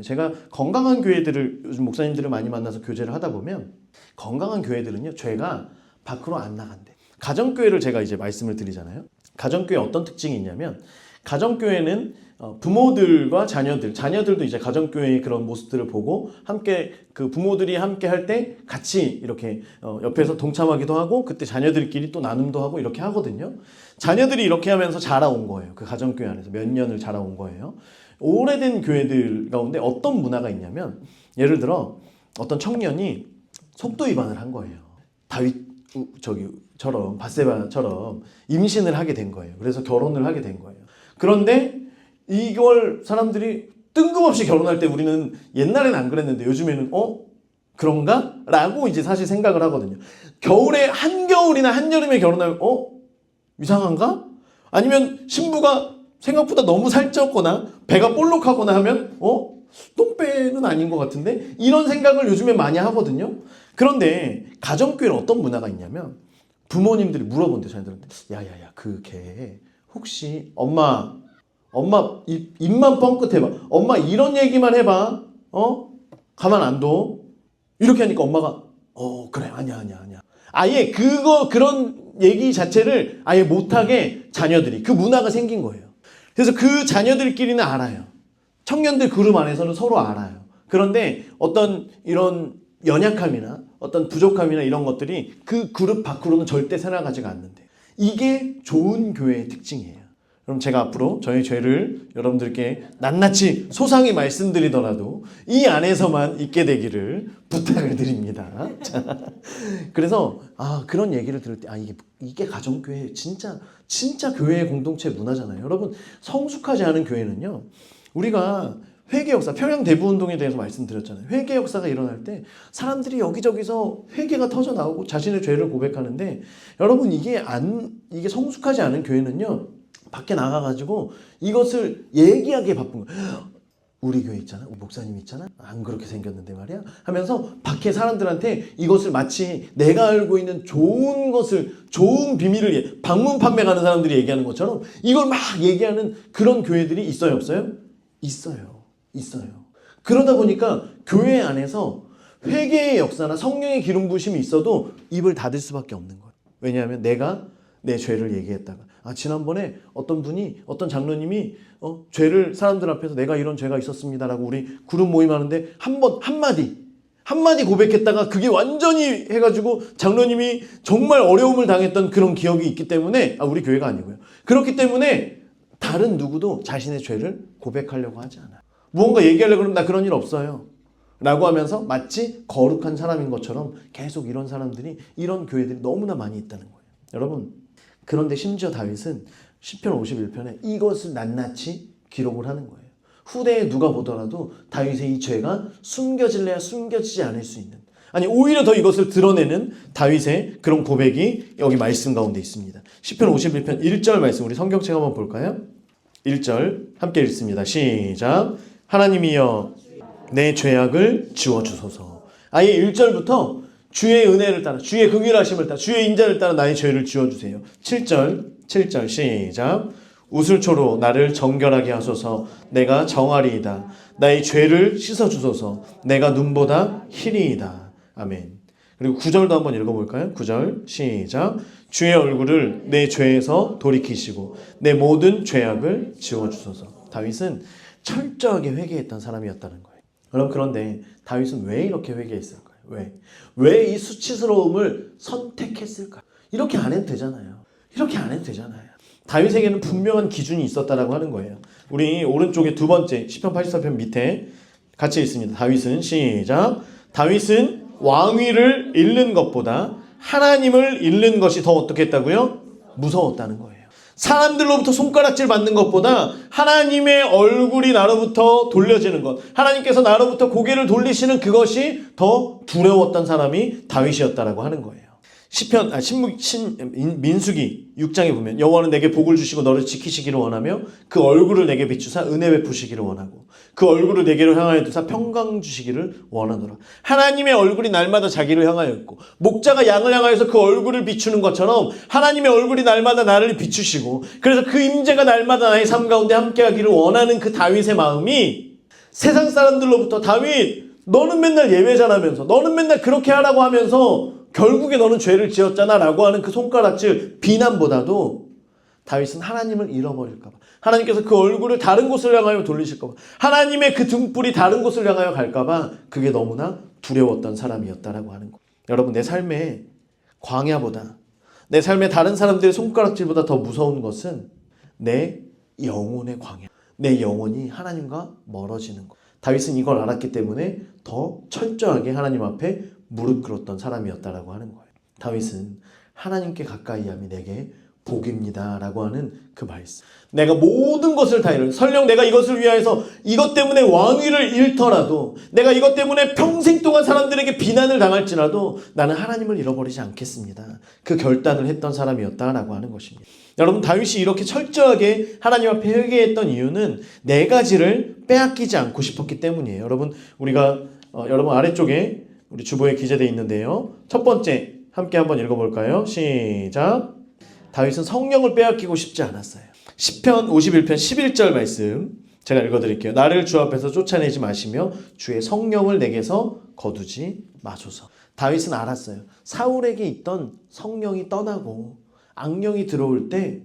제가 건강한 교회들을, 요즘 목사님들을 많이 만나서 교제를 하다 보면 건강한 교회들은요, 죄가 밖으로 안 나간대. 가정교회를 제가 이제 말씀을 드리잖아요. 가정교회 어떤 특징이 있냐면, 가정교회는 부모들과 자녀들도 이제 가정교회의 그런 모습들을 보고 함께, 그 부모들이 함께 할 때 같이 이렇게 옆에서 동참하기도 하고, 그때 자녀들끼리 또 나눔도 하고 이렇게 하거든요. 자녀들이 이렇게 하면서 자라온 거예요. 그 가정교회 안에서 몇 년을 자라온 거예요. 오래된 교회들 가운데 어떤 문화가 있냐면, 예를 들어 어떤 청년이 속도 위반을 한 거예요. 다윗처럼 밧세바처럼 임신을 하게 된 거예요. 그래서 결혼을 하게 된 거예요. 그런데 이걸 사람들이 뜬금없이 결혼할 때, 우리는 옛날에는 안 그랬는데 요즘에는 그런가? 라고 이제 사실 생각을 하거든요. 겨울에, 한겨울이나 한여름에 결혼하면 이상한가? 아니면 신부가 생각보다 너무 살쪘거나 배가 볼록하거나 하면 똥배는 아닌 것 같은데, 이런 생각을 요즘에 많이 하거든요. 그런데 가정교회는 어떤 문화가 있냐면, 부모님들이 물어본대, 자녀들한테. 야야야, 그 걔 혹시 엄마 엄마 입만 뻥끗해봐. 엄마 이런 얘기만 해봐. 가만 안 둬. 이렇게 하니까 엄마가 그래 아니야. 아예 그런 얘기 자체를 아예 못하게 자녀들이 그 문화가 생긴 거예요. 그래서 그 자녀들끼리는 알아요. 청년들 그룹 안에서는 서로 알아요. 그런데 어떤 이런 연약함이나 어떤 부족함이나 이런 것들이 그 그룹 밖으로는 절대 새나가지가 않는데 이게 좋은 교회의 특징이에요. 그럼 제가 앞으로 저의 죄를 여러분들께 낱낱이 소상히 말씀드리더라도 이 안에서만 있게 되기를 부탁을 드립니다. 자, 그래서 그런 얘기를 들을 때 이게 가정교회 진짜 교회의 공동체 문화잖아요. 여러분 성숙하지 않은 교회는요. 우리가 회개 역사, 평양 대부운동에 대해서 말씀드렸잖아요. 회개 역사가 일어날 때 사람들이 여기저기서 회개가 터져 나오고 자신의 죄를 고백하는데 여러분 이게 성숙하지 않은 교회는요. 밖에 나가가지고 이것을 얘기하기에 바쁜 거예요. 우리 교회 있잖아. 우리 목사님 있잖아. 안 그렇게 생겼는데 말이야. 하면서 밖에 사람들한테 이것을 마치 내가 알고 있는 좋은 것을, 좋은 비밀을 방문 판매 가는 사람들이 얘기하는 것처럼 이걸 막 얘기하는 그런 교회들이 있어요, 없어요? 있어요. 그러다 보니까 교회 안에서 회개의 역사나 성령의 기름 부으심이 있어도 입을 닫을 수밖에 없는 거예요. 왜냐하면 내가 내 죄를 얘기했다가 지난번에 어떤 장로님이 죄를 사람들 앞에서 내가 이런 죄가 있었습니다라고 우리 그룹 모임하는데 한마디 고백했다가 그게 완전히 해가지고 장로님이 정말 어려움을 당했던 그런 기억이 있기 때문에 우리 교회가 아니고요. 그렇기 때문에 다른 누구도 자신의 죄를 고백하려고 하지 않아요. 무언가 얘기하려고 그러면 나 그런 일 없어요 라고 하면서 마치 거룩한 사람인 것처럼 계속 이런 사람들이 이런 교회들이 너무나 많이 있다는 거예요. 여러분 그런데 심지어 다윗은 시편 51편에 이것을 낱낱이 기록을 하는 거예요. 후대에 누가 보더라도 다윗의 이 죄가 숨겨질래야 숨겨지지 않을 수 있는 오히려 더 이것을 드러내는 다윗의 그런 고백이 여기 말씀 가운데 있습니다. 시편 51편 1절 말씀 우리 성경책 한번 볼까요? 1절 함께 읽습니다. 시작. 하나님이여 내 죄악을 지워주소서. 아예 1절부터 주의 은혜를 따라 주의 긍휼하심을 따라 주의 인자를 따라 나의 죄를 지워주세요. 7절 시작. 우슬초로 나를 정결하게 하소서. 내가 정하리이다. 나의 죄를 씻어주소서. 내가 눈보다 희리이다. 아멘. 그리고 9절도 한번 읽어볼까요? 9절 시작. 주의 얼굴을 내 죄에서 돌이키시고 내 모든 죄악을 지워주소서. 다윗은 철저하게 회개했던 사람이었다는 거예요. 여러분 그런데 다윗은 왜 이렇게 회개했을까요? 왜 이 수치스러움을 선택했을까요? 이렇게 안 해도 되잖아요. 다윗에게는 분명한 기준이 있었다라고 하는 거예요. 우리 오른쪽에 두 번째 시편 84편 밑에 같이 있습니다. 다윗은 시작. 다윗은 왕위를 잃는 것보다 하나님을 잃는 것이 더 어떻게 했다고요? 무서웠다는 거예요. 사람들로부터 손가락질 받는 것보다 하나님의 얼굴이 나로부터 돌려지는 것, 하나님께서 나로부터 고개를 돌리시는 그것이 더 두려웠던 사람이 다윗이었다라고 하는 거예요. 민수기 6장에 보면 여호와는 내게 복을 주시고 너를 지키시기를 원하며 그 얼굴을 내게 비추사 은혜 베푸시기를 원하고 그 얼굴을 내게로 향하여 두사 평강 주시기를 원하노라. 하나님의 얼굴이 날마다 자기를 향하여 있고 목자가 양을 향하여서 그 얼굴을 비추는 것처럼 하나님의 얼굴이 날마다 나를 비추시고 그래서 그 임재가 날마다 나의 삶 가운데 함께하기를 원하는 그 다윗의 마음이 세상 사람들로부터 다윗 너는 맨날 예배자라면서 너는 맨날 그렇게 하라고 하면서 결국에 너는 죄를 지었잖아 라고 하는 그 손가락질 비난보다도 다윗은 하나님을 잃어버릴까봐 하나님께서 그 얼굴을 다른 곳을 향하여 돌리실까봐 하나님의 그 등불이 다른 곳을 향하여 갈까봐 그게 너무나 두려웠던 사람이었다라고 하는 거예요. 여러분 내 삶의 광야보다 내 삶의 다른 사람들의 손가락질보다 더 무서운 것은 내 영혼의 광야, 내 영혼이 하나님과 멀어지는 것. 다윗은 이걸 알았기 때문에 더 철저하게 하나님 앞에 무릎 꿇었던 사람이었다라고 하는 거예요. 다윗은 하나님께 가까이 함이 내게 복입니다 라고 하는 그 말씀. 내가 모든 것을 다 잃어. 설령 내가 이것을 위하여서 이것 때문에 왕위를 잃더라도 내가 이것 때문에 평생 동안 사람들에게 비난을 당할지라도 나는 하나님을 잃어버리지 않겠습니다. 그 결단을 했던 사람이었다라고 하는 것입니다. 여러분 다윗이 이렇게 철저하게 하나님 앞에 회개했던 이유는 네 가지를 빼앗기지 않고 싶었기 때문이에요. 여러분 우리가 여러분 아래쪽에 우리 주보에 기재되어 있는데요. 첫 번째 함께 한번 읽어볼까요? 시작. 다윗은 성령을 빼앗기고 싶지 않았어요. 시편 51편 11절 말씀 제가 읽어드릴게요. 나를 주 앞에서 쫓아내지 마시며 주의 성령을 내게서 거두지 마소서. 다윗은 알았어요. 사울에게 있던 성령이 떠나고 악령이 들어올 때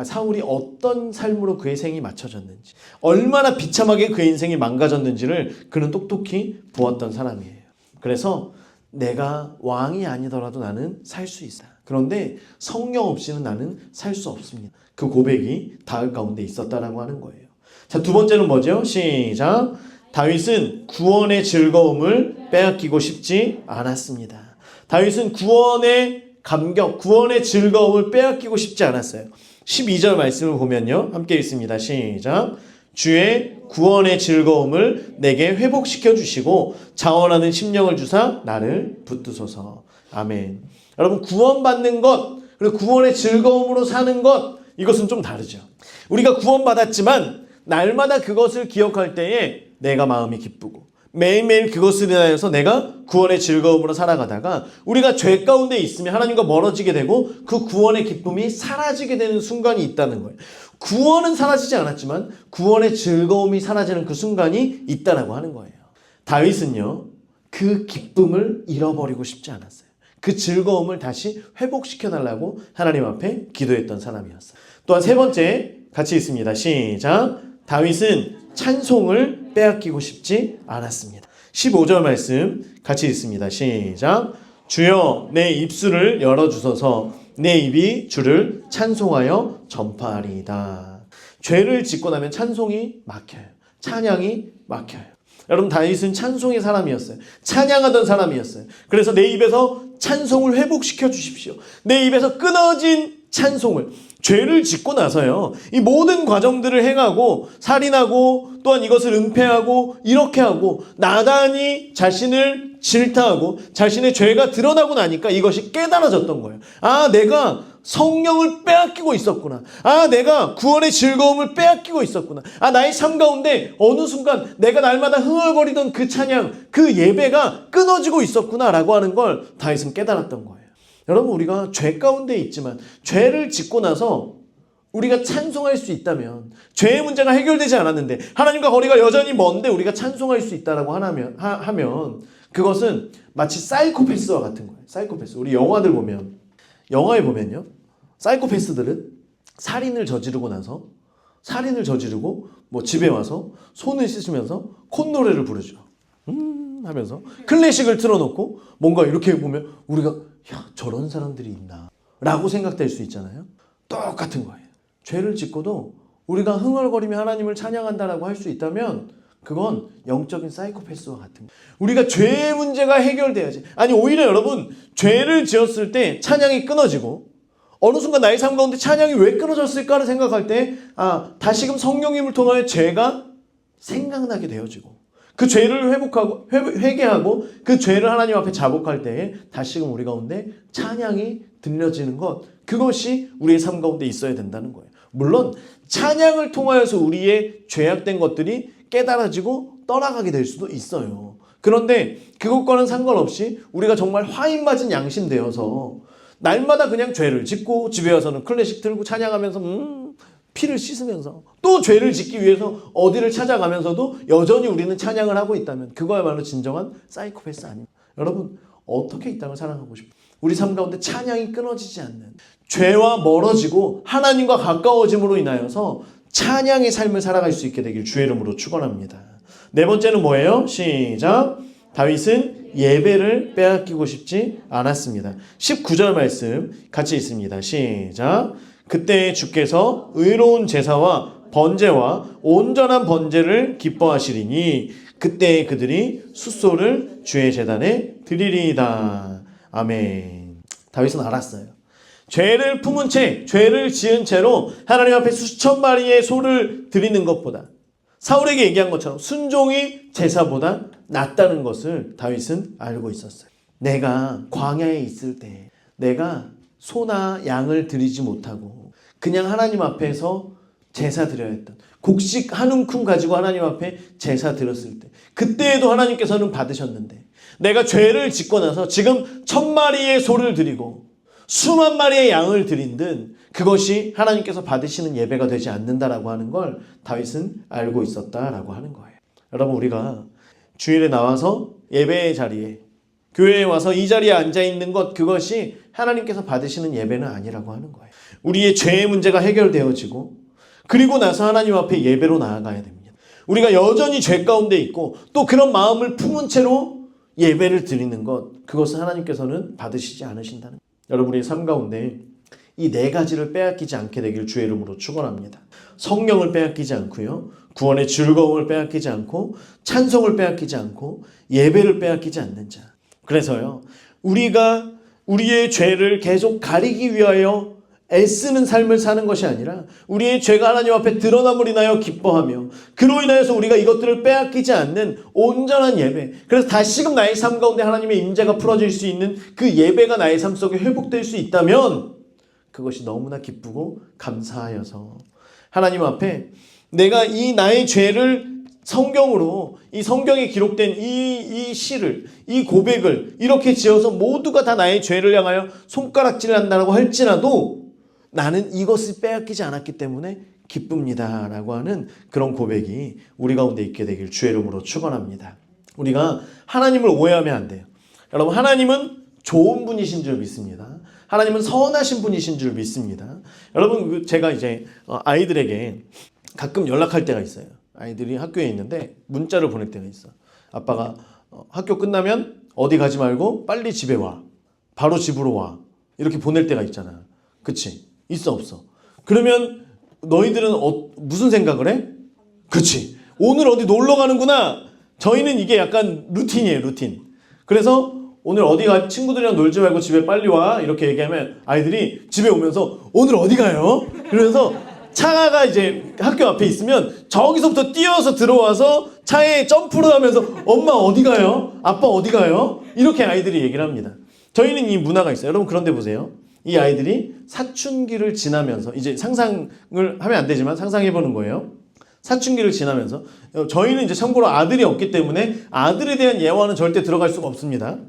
사울이 어떤 삶으로 그의 생이 맞춰졌는지, 얼마나 비참하게 그의 인생이 망가졌는지를 그는 똑똑히 보았던 사람이에요. 그래서 내가 왕이 아니더라도 나는 살 수 있다. 그런데 성령 없이는 나는 살 수 없습니다. 그 고백이 다윗 가운데 있었다라고 하는 거예요. 자, 두 번째는 뭐죠? 시작. 다윗은 구원의 즐거움을 빼앗기고 싶지 않았습니다. 다윗은 구원의 감격, 구원의 즐거움을 빼앗기고 싶지 않았어요. 12절 말씀을 보면요. 함께 읽습니다. 시작. 주의 구원의 즐거움을 내게 회복시켜 주시고 자원하는 심령을 주사 나를 붙드소서. 아멘. 여러분, 구원받는 것 그리고 구원의 즐거움으로 사는 것, 이것은 좀 다르죠. 우리가 구원받았지만 날마다 그것을 기억할 때에 내가 마음이 기쁘고 매일매일 그것을 인하여서 내가 구원의 즐거움으로 살아가다가 우리가 죄 가운데 있으면 하나님과 멀어지게 되고 그 구원의 기쁨이 사라지게 되는 순간이 있다는 거예요. 구원은 사라지지 않았지만 구원의 즐거움이 사라지는 그 순간이 있다라고 하는 거예요. 다윗은요, 그 기쁨을 잃어버리고 싶지 않았어요. 그 즐거움을 다시 회복시켜달라고 하나님 앞에 기도했던 사람이었어요. 또한 세 번째 같이 있습니다. 시작. 다윗은 찬송을 빼앗기고 싶지 않았습니다. 15절 말씀 같이 읽습니다. 시작. 주여 내 입술을 열어주소서. 내 입이 주를 찬송하여 전파하리이다. 죄를 짓고 나면 찬송이 막혀요. 찬양이 막혀요. 여러분, 다윗은 찬송의 사람이었어요. 찬양하던 사람이었어요. 그래서 내 입에서 찬송을 회복시켜 주십시오. 내 입에서 끊어진 찬송을, 죄를 짓고 나서요, 이 모든 과정들을 행하고 살인하고 또한 이것을 은폐하고 이렇게 하고 나단이 자신을 질타하고 자신의 죄가 드러나고 나니까 이것이 깨달아졌던 거예요. 아, 내가 성령을 빼앗기고 있었구나. 아, 내가 구원의 즐거움을 빼앗기고 있었구나. 아, 나의 삶 가운데 어느 순간 내가 날마다 흥얼거리던 그 찬양, 그 예배가 끊어지고 있었구나 라고 하는 걸 다윗은 깨달았던 거예요. 여러분, 우리가 죄 가운데 있지만 죄를 짓고 나서 우리가 찬송할 수 있다면, 죄의 문제가 해결되지 않았는데 하나님과 거리가 여전히 먼데 우리가 찬송할 수 있다라고 하면 그것은 마치 사이코패스와 같은 거예요. 사이코패스. 우리 영화에 보면요, 사이코패스들은 살인을 저지르고 뭐 집에 와서 손을 씻으면서 콧노래를 부르죠. 하면서 클래식을 틀어놓고 뭔가 이렇게 보면 우리가 야, 저런 사람들이 있나 라고 생각될 수 있잖아요. 똑같은 거예요. 죄를 짓고도 우리가 흥얼거리며 하나님을 찬양한다라고 할 수 있다면 그건 영적인 사이코패스와 같은 거예요. 우리가 죄의 문제가 해결돼야지. 아니, 오히려 여러분, 죄를 지었을 때 찬양이 끊어지고 어느 순간 나의 삶 가운데 찬양이 왜 끊어졌을까를 생각할 때, 아, 다시금 성령님을 통하여 죄가 생각나게 되어지고 그 죄를 회개하고 그 죄를 하나님 앞에 자복할 때에 다시금 우리 가운데 찬양이 들려지는 것, 그것이 우리의 삶 가운데 있어야 된다는 거예요. 물론 찬양을 통하여서 우리의 죄악된 것들이 깨달아지고 떠나가게 될 수도 있어요. 그런데 그것과는 상관없이 우리가 정말 화인 맞은 양심 되어서 날마다 그냥 죄를 짓고 집에 와서는 클래식 틀고 찬양하면서 피를 씻으면서 또 죄를 짓기 위해서 어디를 찾아가면서도 여전히 우리는 찬양을 하고 있다면 그거야말로 진정한 사이코패스 아닙니까? 여러분, 어떻게 이 땅을 사랑하고 싶어요? 우리 삶 가운데 찬양이 끊어지지 않는, 죄와 멀어지고 하나님과 가까워짐으로 인하여서 찬양의 삶을 살아갈 수 있게 되길 주의 이름으로 축원합니다. 네 번째는 뭐예요? 시작. 다윗은 예배를 빼앗기고 싶지 않았습니다. 19절 말씀 같이 있습니다. 시작. 그때 주께서 의로운 제사와 번제와 온전한 번제를 기뻐하시리니 그때 그들이 숫소를 주의 제단에 드리리이다. 아멘. 다윗은 알았어요. 죄를 품은 채, 죄를 지은 채로 하나님 앞에 수천 마리의 소를 드리는 것보다, 사울에게 얘기한 것처럼 순종이 제사보다 낫다는 것을 다윗은 알고 있었어요. 내가 광야에 있을 때 내가 소나 양을 드리지 못하고 그냥 하나님 앞에서 제사 드려야 했던, 곡식 한 움큼 가지고 하나님 앞에 제사 드렸을 때 그때에도 하나님께서는 받으셨는데, 내가 죄를 짓고 나서 지금 1000마리의 소를 드리고 수만 마리의 양을 드린든 그것이 하나님께서 받으시는 예배가 되지 않는다라고 하는 걸 다윗은 알고 있었다라고 하는 거예요. 여러분, 우리가 주일에 나와서 예배의 자리에, 교회에 와서 이 자리에 앉아있는 것, 그것이 하나님께서 받으시는 예배는 아니라고 하는 거예요. 우리의 죄의 문제가 해결되어지고 그리고 나서 하나님 앞에 예배로 나아가야 됩니다. 우리가 여전히 죄 가운데 있고 또 그런 마음을 품은 채로 예배를 드리는 것, 그것은 하나님께서는 받으시지 않으신다는 거예요. 여러분의 삶 가운데 이 네 가지를 빼앗기지 않게 되길 주의 이름으로 축원합니다. 성령을 빼앗기지 않고요, 구원의 즐거움을 빼앗기지 않고, 찬송을 빼앗기지 않고, 예배를 빼앗기지 않는 자. 그래서요, 우리가 우리의 죄를 계속 가리기 위하여 애쓰는 삶을 사는 것이 아니라 우리의 죄가 하나님 앞에 드러남을 인하여 기뻐하며 그로 인하여서 우리가 이것들을 빼앗기지 않는 온전한 예배, 그래서 다시금 나의 삶 가운데 하나님의 임재가 풀어질 수 있는 그 예배가 나의 삶 속에 회복될 수 있다면 그것이 너무나 기쁘고 감사하여서 하나님 앞에 내가 이 나의 죄를 성경으로, 이 성경에 기록된 이 시를, 이 고백을 이렇게 지어서 모두가 다 나의 죄를 향하여 손가락질을 한다고 할지라도 나는 이것을 빼앗기지 않았기 때문에 기쁩니다 라고 하는 그런 고백이 우리 가운데 있게 되길 주의 이름으로 축원합니다. 우리가 하나님을 오해하면 안 돼요. 여러분, 하나님은 좋은 분이신 줄 믿습니다. 하나님은 선하신 분이신 줄 믿습니다. 여러분, 제가 이제 아이들에게 가끔 연락할 때가 있어요. 아이들이 학교에 있는데 문자를 보낼 때가 있어. 아빠가 학교 끝나면 어디 가지 말고 빨리 집에 와. 바로 집으로 와. 이렇게 보낼 때가 있잖아. 그치? 있어, 없어? 그러면 너희들은 무슨 생각을 해? 그치? 오늘 어디 놀러 가는구나. 저희는 이게 약간 루틴이에요, 루틴. 그래서 오늘 어디 가, 친구들이랑 놀지 말고 집에 빨리 와. 이렇게 얘기하면 아이들이 집에 오면서 오늘 어디 가요? 그러면서 차가 이제 학교 앞에 있으면 저기서부터 뛰어서 들어와서 차에 점프를 하면서 엄마 어디 가요? 아빠 어디 가요? 이렇게 아이들이 얘기를 합니다. 저희는 이 문화가 있어요. 여러분, 그런데 보세요. 이 아이들이 사춘기를 지나면서, 이제 상상을 하면 안 되지만 상상해보는 거예요. 사춘기를 지나면서, 저희는 이제 참고로 아들이 없기 때문에 아들에 대한 예화는 절대 들어갈 수가 없습니다.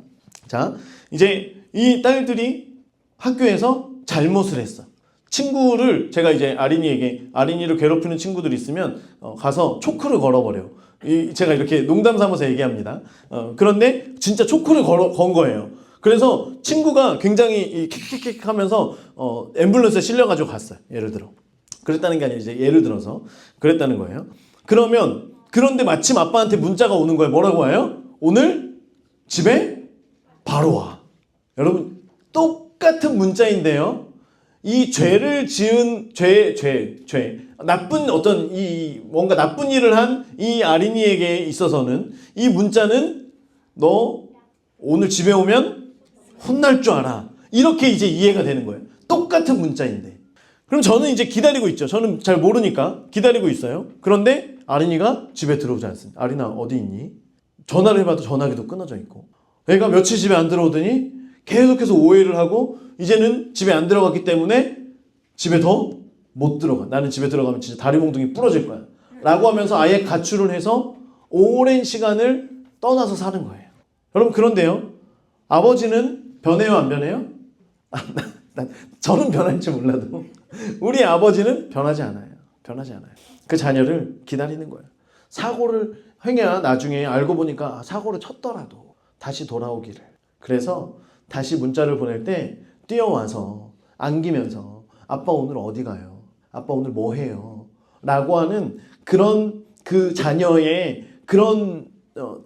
자, 이제 이 딸들이 학교에서 잘못을 했어. 친구를, 제가 이제 아린이를 괴롭히는 친구들이 있으면 가서 초크를 걸어버려요. 제가 이렇게 농담 삼아서 얘기합니다. 그런데 진짜 초크를 건 거예요. 그래서 친구가 굉장히 킥킥킥 하면서 앰뷸런스에 실려가지고 갔어요. 예를 들어. 그랬다는 게 아니라 이제 예를 들어서 그랬다는 거예요. 그런데 마침 아빠한테 문자가 오는 거예요. 뭐라고 와요? 오늘 집에 바로 와. 여러분, 똑같은 문자인데요. 이 죄를 지은 나쁜 어떤 뭔가 나쁜 일을 한 이 아린이에게 있어서는 이 문자는 너 오늘 집에 오면 혼날 줄 알아. 이렇게 이제 이해가 되는 거예요. 똑같은 문자인데. 그럼 저는 이제 기다리고 있죠. 저는 잘 모르니까 기다리고 있어요. 그런데 아린이가 집에 들어오지 않습니다. 아린아 어디 있니? 전화를 해봐도 전화기도 끊어져 있고. 애가 며칠 집에 안 들어오더니 계속해서 오해를 하고 이제는 집에 안 들어갔기 때문에 집에 더 못 들어가. 나는 집에 들어가면 진짜 다리 몽둥이 부러질 거야. 라고 하면서 아예 가출을 해서 오랜 시간을 떠나서 사는 거예요. 여러분, 그런데요. 아버지는 변해요, 안 변해요? 저는 변할지 몰라도 우리 아버지는 변하지 않아요. 변하지 않아요. 그 자녀를 기다리는 거예요. 사고를 행해야 나중에 알고 보니까 사고를 쳤더라도 다시 돌아오기를. 그래서 다시 문자를 보낼 때 뛰어와서 안기면서 아빠 오늘 어디 가요? 아빠 오늘 뭐 해요? 라고 하는 그런 그 자녀의 그런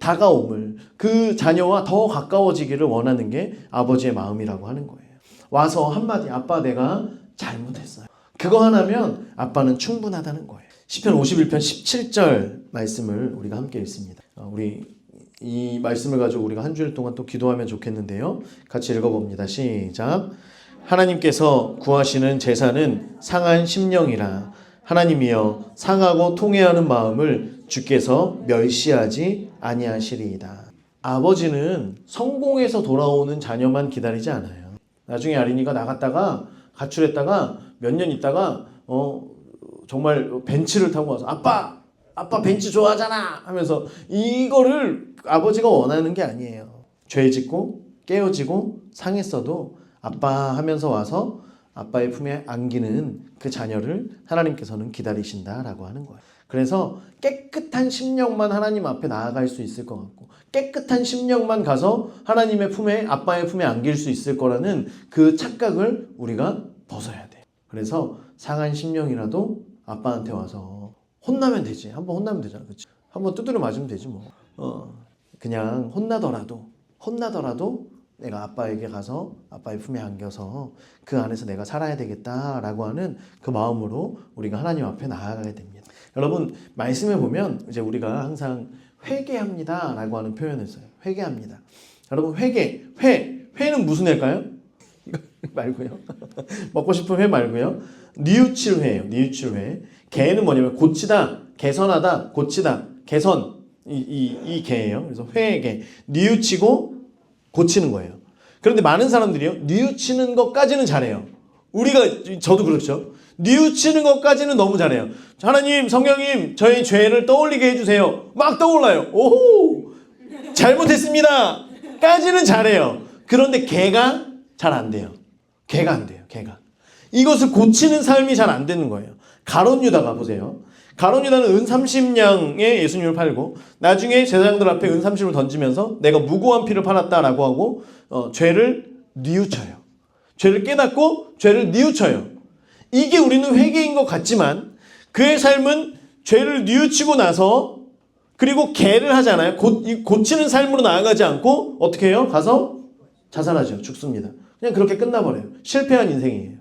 다가옴을, 그 자녀와 더 가까워지기를 원하는 게 아버지의 마음이라고 하는 거예요. 와서 한마디, 아빠 내가 잘못했어요. 그거 하나면 아빠는 충분하다는 거예요. 시편 51편 17절 말씀을 우리가 함께 읽습니다. 우리 이 말씀을 가지고 우리가 한 주일 동안 또 기도하면 좋겠는데요. 같이 읽어봅니다. 시작. 하나님께서 구하시는 제사는 상한 심령이라. 하나님이여 상하고 통회하는 마음을 주께서 멸시하지 아니하시리이다. 아버지는 성공해서 돌아오는 자녀만 기다리지 않아요. 나중에 아린이가 나갔다가 가출했다가 몇 년 있다가 정말 벤츠를 타고 와서 아빠 벤츠 좋아하잖아 하면서 이거를 아버지가 원하는 게 아니에요. 죄 짓고 깨어지고 상했어도 아빠 하면서 와서 아빠의 품에 안기는 그 자녀를 하나님께서는 기다리신다라고 하는 거예요. 그래서 깨끗한 심령만 하나님 앞에 나아갈 수 있을 것 같고 깨끗한 심령만 가서 하나님의 품에 아빠의 품에 안길 수 있을 거라는 그 착각을 우리가 벗어야 돼요. 그래서 상한 심령이라도 아빠한테 와서 혼나면 되지. 한번 혼나면 되잖아. 그치? 한번 두드려 맞으면 되지 뭐. 그냥 혼나더라도 내가 아빠에게 가서 아빠의 품에 안겨서 그 안에서 내가 살아야 되겠다라고 하는 그 마음으로 우리가 하나님 앞에 나아가게 됩니다. 여러분 말씀에 보면 이제 우리가 항상 회개합니다라고 하는 표현을 써요. 회개합니다. 여러분 회는 무슨 회일까요? 이거 말고요. 먹고 싶은 회 말고요. 뉘우칠 회예요. 뉘우칠 회. 개는 뭐냐면 고치다, 개선하다, 고치다, 개선 이 개예요. 그래서 회개 뉘우치고 고치는 거예요. 그런데 많은 사람들이요 뉘우치는 것까지는 잘해요. 저도 그렇죠. 뉘우치는 것까지는 너무 잘해요. 하나님, 성령님, 저의 죄를 떠올리게 해주세요. 막 떠올라요. 오호, 잘못했습니다. 까지는 잘해요. 그런데 개가 잘 안 돼요. 개가 안 돼요. 개가. 이것을 고치는 삶이 잘 안 되는 거예요. 가룟 유다가 보세요. 가룟 유다는 은 30냥에 예수님을 팔고 나중에 제사장들 앞에 은 30을 던지면서 내가 무고한 피를 팔았다라고 하고 죄를 뉘우쳐요. 죄를 깨닫고 죄를 뉘우쳐요. 이게 우리는 회개인 것 같지만 그의 삶은 죄를 뉘우치고 나서 그리고 개를 하잖아요. 고치는 삶으로 나아가지 않고 어떻게 해요? 가서 자살하죠. 죽습니다. 그냥 그렇게 끝나버려요. 실패한 인생이에요.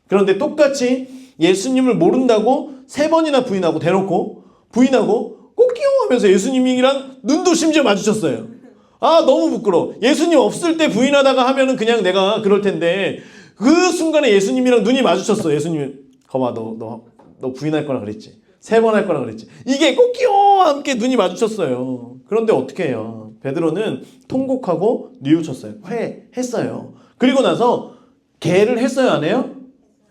그런데 똑같이 예수님을 모른다고 3번이나 부인하고 대놓고 부인하고 꼭끼용 하면서 예수님이랑 눈도 심지어 마주쳤어요. 아 너무 부끄러워. 예수님 없을 때 부인하다가 하면은 그냥 내가 그럴 텐데 그 순간에 예수님이랑 눈이 마주쳤어. 예수님이 거봐 너 부인할 거라 그랬지. 3번 할 거라 그랬지. 이게 꼭끼용 함께 눈이 마주쳤어요. 그런데 어떻게 해요? 베드로는 통곡하고 뉘우쳤어요. 했어요. 그리고 나서 개를 했어요 안 해요?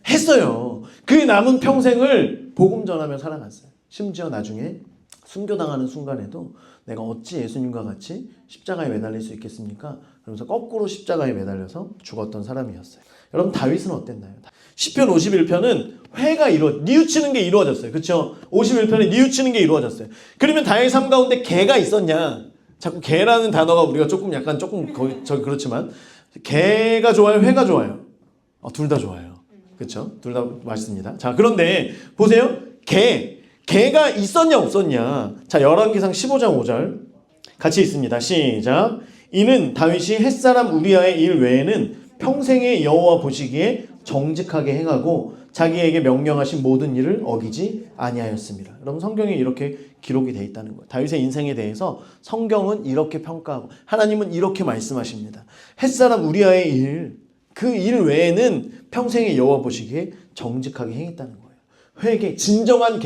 했어요. 그 남은 평생을 복음 전하며 살아갔어요. 심지어 나중에 순교당하는 순간에도 내가 어찌 예수님과 같이 십자가에 매달릴 수 있겠습니까? 그러면서 거꾸로 십자가에 매달려서 죽었던 사람이었어요. 여러분 다윗은 어땠나요? 시편 51편은 뉘우치는 게 이루어졌어요. 그렇죠? 51편에 뉘우치는 게 이루어졌어요. 그러면 다윗 삶 가운데 개가 있었냐? 자꾸 개라는 단어가 우리가 조금 그렇지만 개가 좋아요? 회가 좋아요? 둘 다 좋아요. 그렇죠? 둘 다 맛있습니다. 자, 그런데 보세요. 개가 있었냐 없었냐. 자, 열왕기상 15장 5절 같이 있습니다. 시작. 이는 다윗이 햇사람 우리아의 일 외에는 평생의 여호와 보시기에 정직하게 행하고 자기에게 명령하신 모든 일을 어기지 아니하였습니다. 여러분 성경에 이렇게 기록이 되어 있다는 거예요. 다윗의 인생에 대해서 성경은 이렇게 평가하고 하나님은 이렇게 말씀하십니다. 햇사람 우리아의 일, 그 일 외에는 평생의 여호와 보시기에 정직하게 행했다는 거예요. 회개, 진정한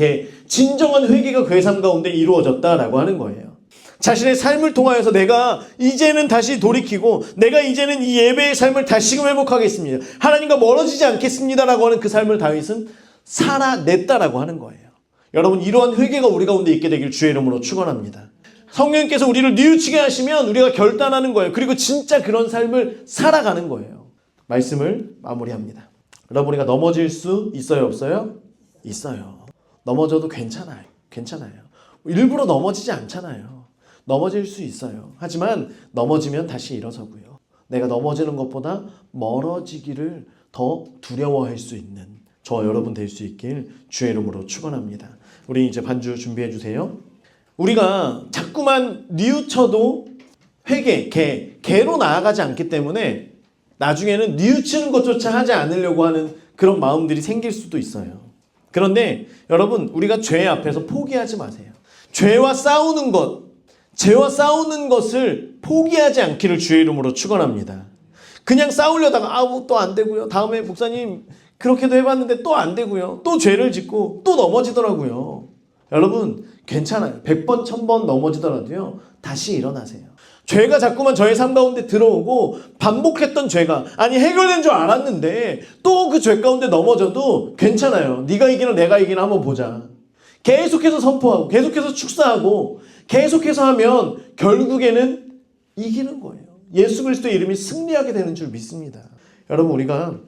회개가 그의 삶 가운데 이루어졌다라고 하는 거예요. 자신의 삶을 통하여서 내가 이제는 다시 돌이키고 내가 이제는 이 예배의 삶을 다시금 회복하겠습니다. 하나님과 멀어지지 않겠습니다라고 하는 그 삶을 다윗은 살아냈다라고 하는 거예요. 여러분 이러한 회개가 우리 가운데 있게 되길 주의 이름으로 축원합니다. 성령님께서 우리를 뉘우치게 하시면 우리가 결단하는 거예요. 그리고 진짜 그런 삶을 살아가는 거예요. 말씀을 마무리합니다. 여러분 우리가 넘어질 수 있어요 없어요? 있어요. 넘어져도 괜찮아요. 일부러 넘어지지 않잖아요. 넘어질 수 있어요. 하지만 넘어지면 다시 일어서고요. 내가 넘어지는 것보다 멀어지기를 더 두려워할 수 있는 저와 여러분 될 수 있길 주의 이름으로 축원합니다. 우리 이제 반주 준비해 주세요. 우리가 자꾸만 뉘우쳐도 개로 나아가지 않기 때문에 나중에는 뉘우치는 것조차 하지 않으려고 하는 그런 마음들이 생길 수도 있어요. 그런데 여러분 우리가 죄 앞에서 포기하지 마세요. 죄와 싸우는 것을 포기하지 않기를 주의 이름으로 축원합니다. 그냥 싸우려다가 또 안 되고요. 다음에 목사님 그렇게도 해봤는데 또 안 되고요. 또 죄를 짓고 또 넘어지더라고요. 여러분 괜찮아요. 100번 1000번 넘어지더라도요. 다시 일어나세요. 죄가 자꾸만 저의 삶 가운데 들어오고 반복했던 죄가 해결된 줄 알았는데 또 그 죄 가운데 넘어져도 괜찮아요. 네가 이기나 내가 이기나 한번 보자. 계속해서 선포하고 계속해서 축사하고 계속해서 하면 결국에는 이기는 거예요. 예수 그리스도의 이름이 승리하게 되는 줄 믿습니다. 여러분 우리가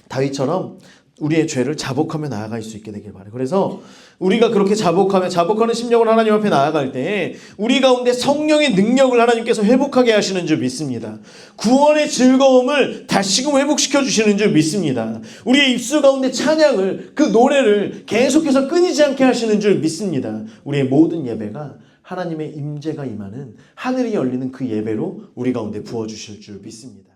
다윗처럼 우리의 죄를 자복하며 나아갈 수 있게 되길 바라요. 그래서 우리가 그렇게 자복하는 심령을 하나님 앞에 나아갈 때 우리 가운데 성령의 능력을 하나님께서 회복하게 하시는 줄 믿습니다. 구원의 즐거움을 다시금 회복시켜 주시는 줄 믿습니다. 우리의 입술 가운데 찬양을, 그 노래를 계속해서 끊이지 않게 하시는 줄 믿습니다. 우리의 모든 예배가 하나님의 임재가 임하는 하늘이 열리는 그 예배로 우리 가운데 부어주실 줄 믿습니다.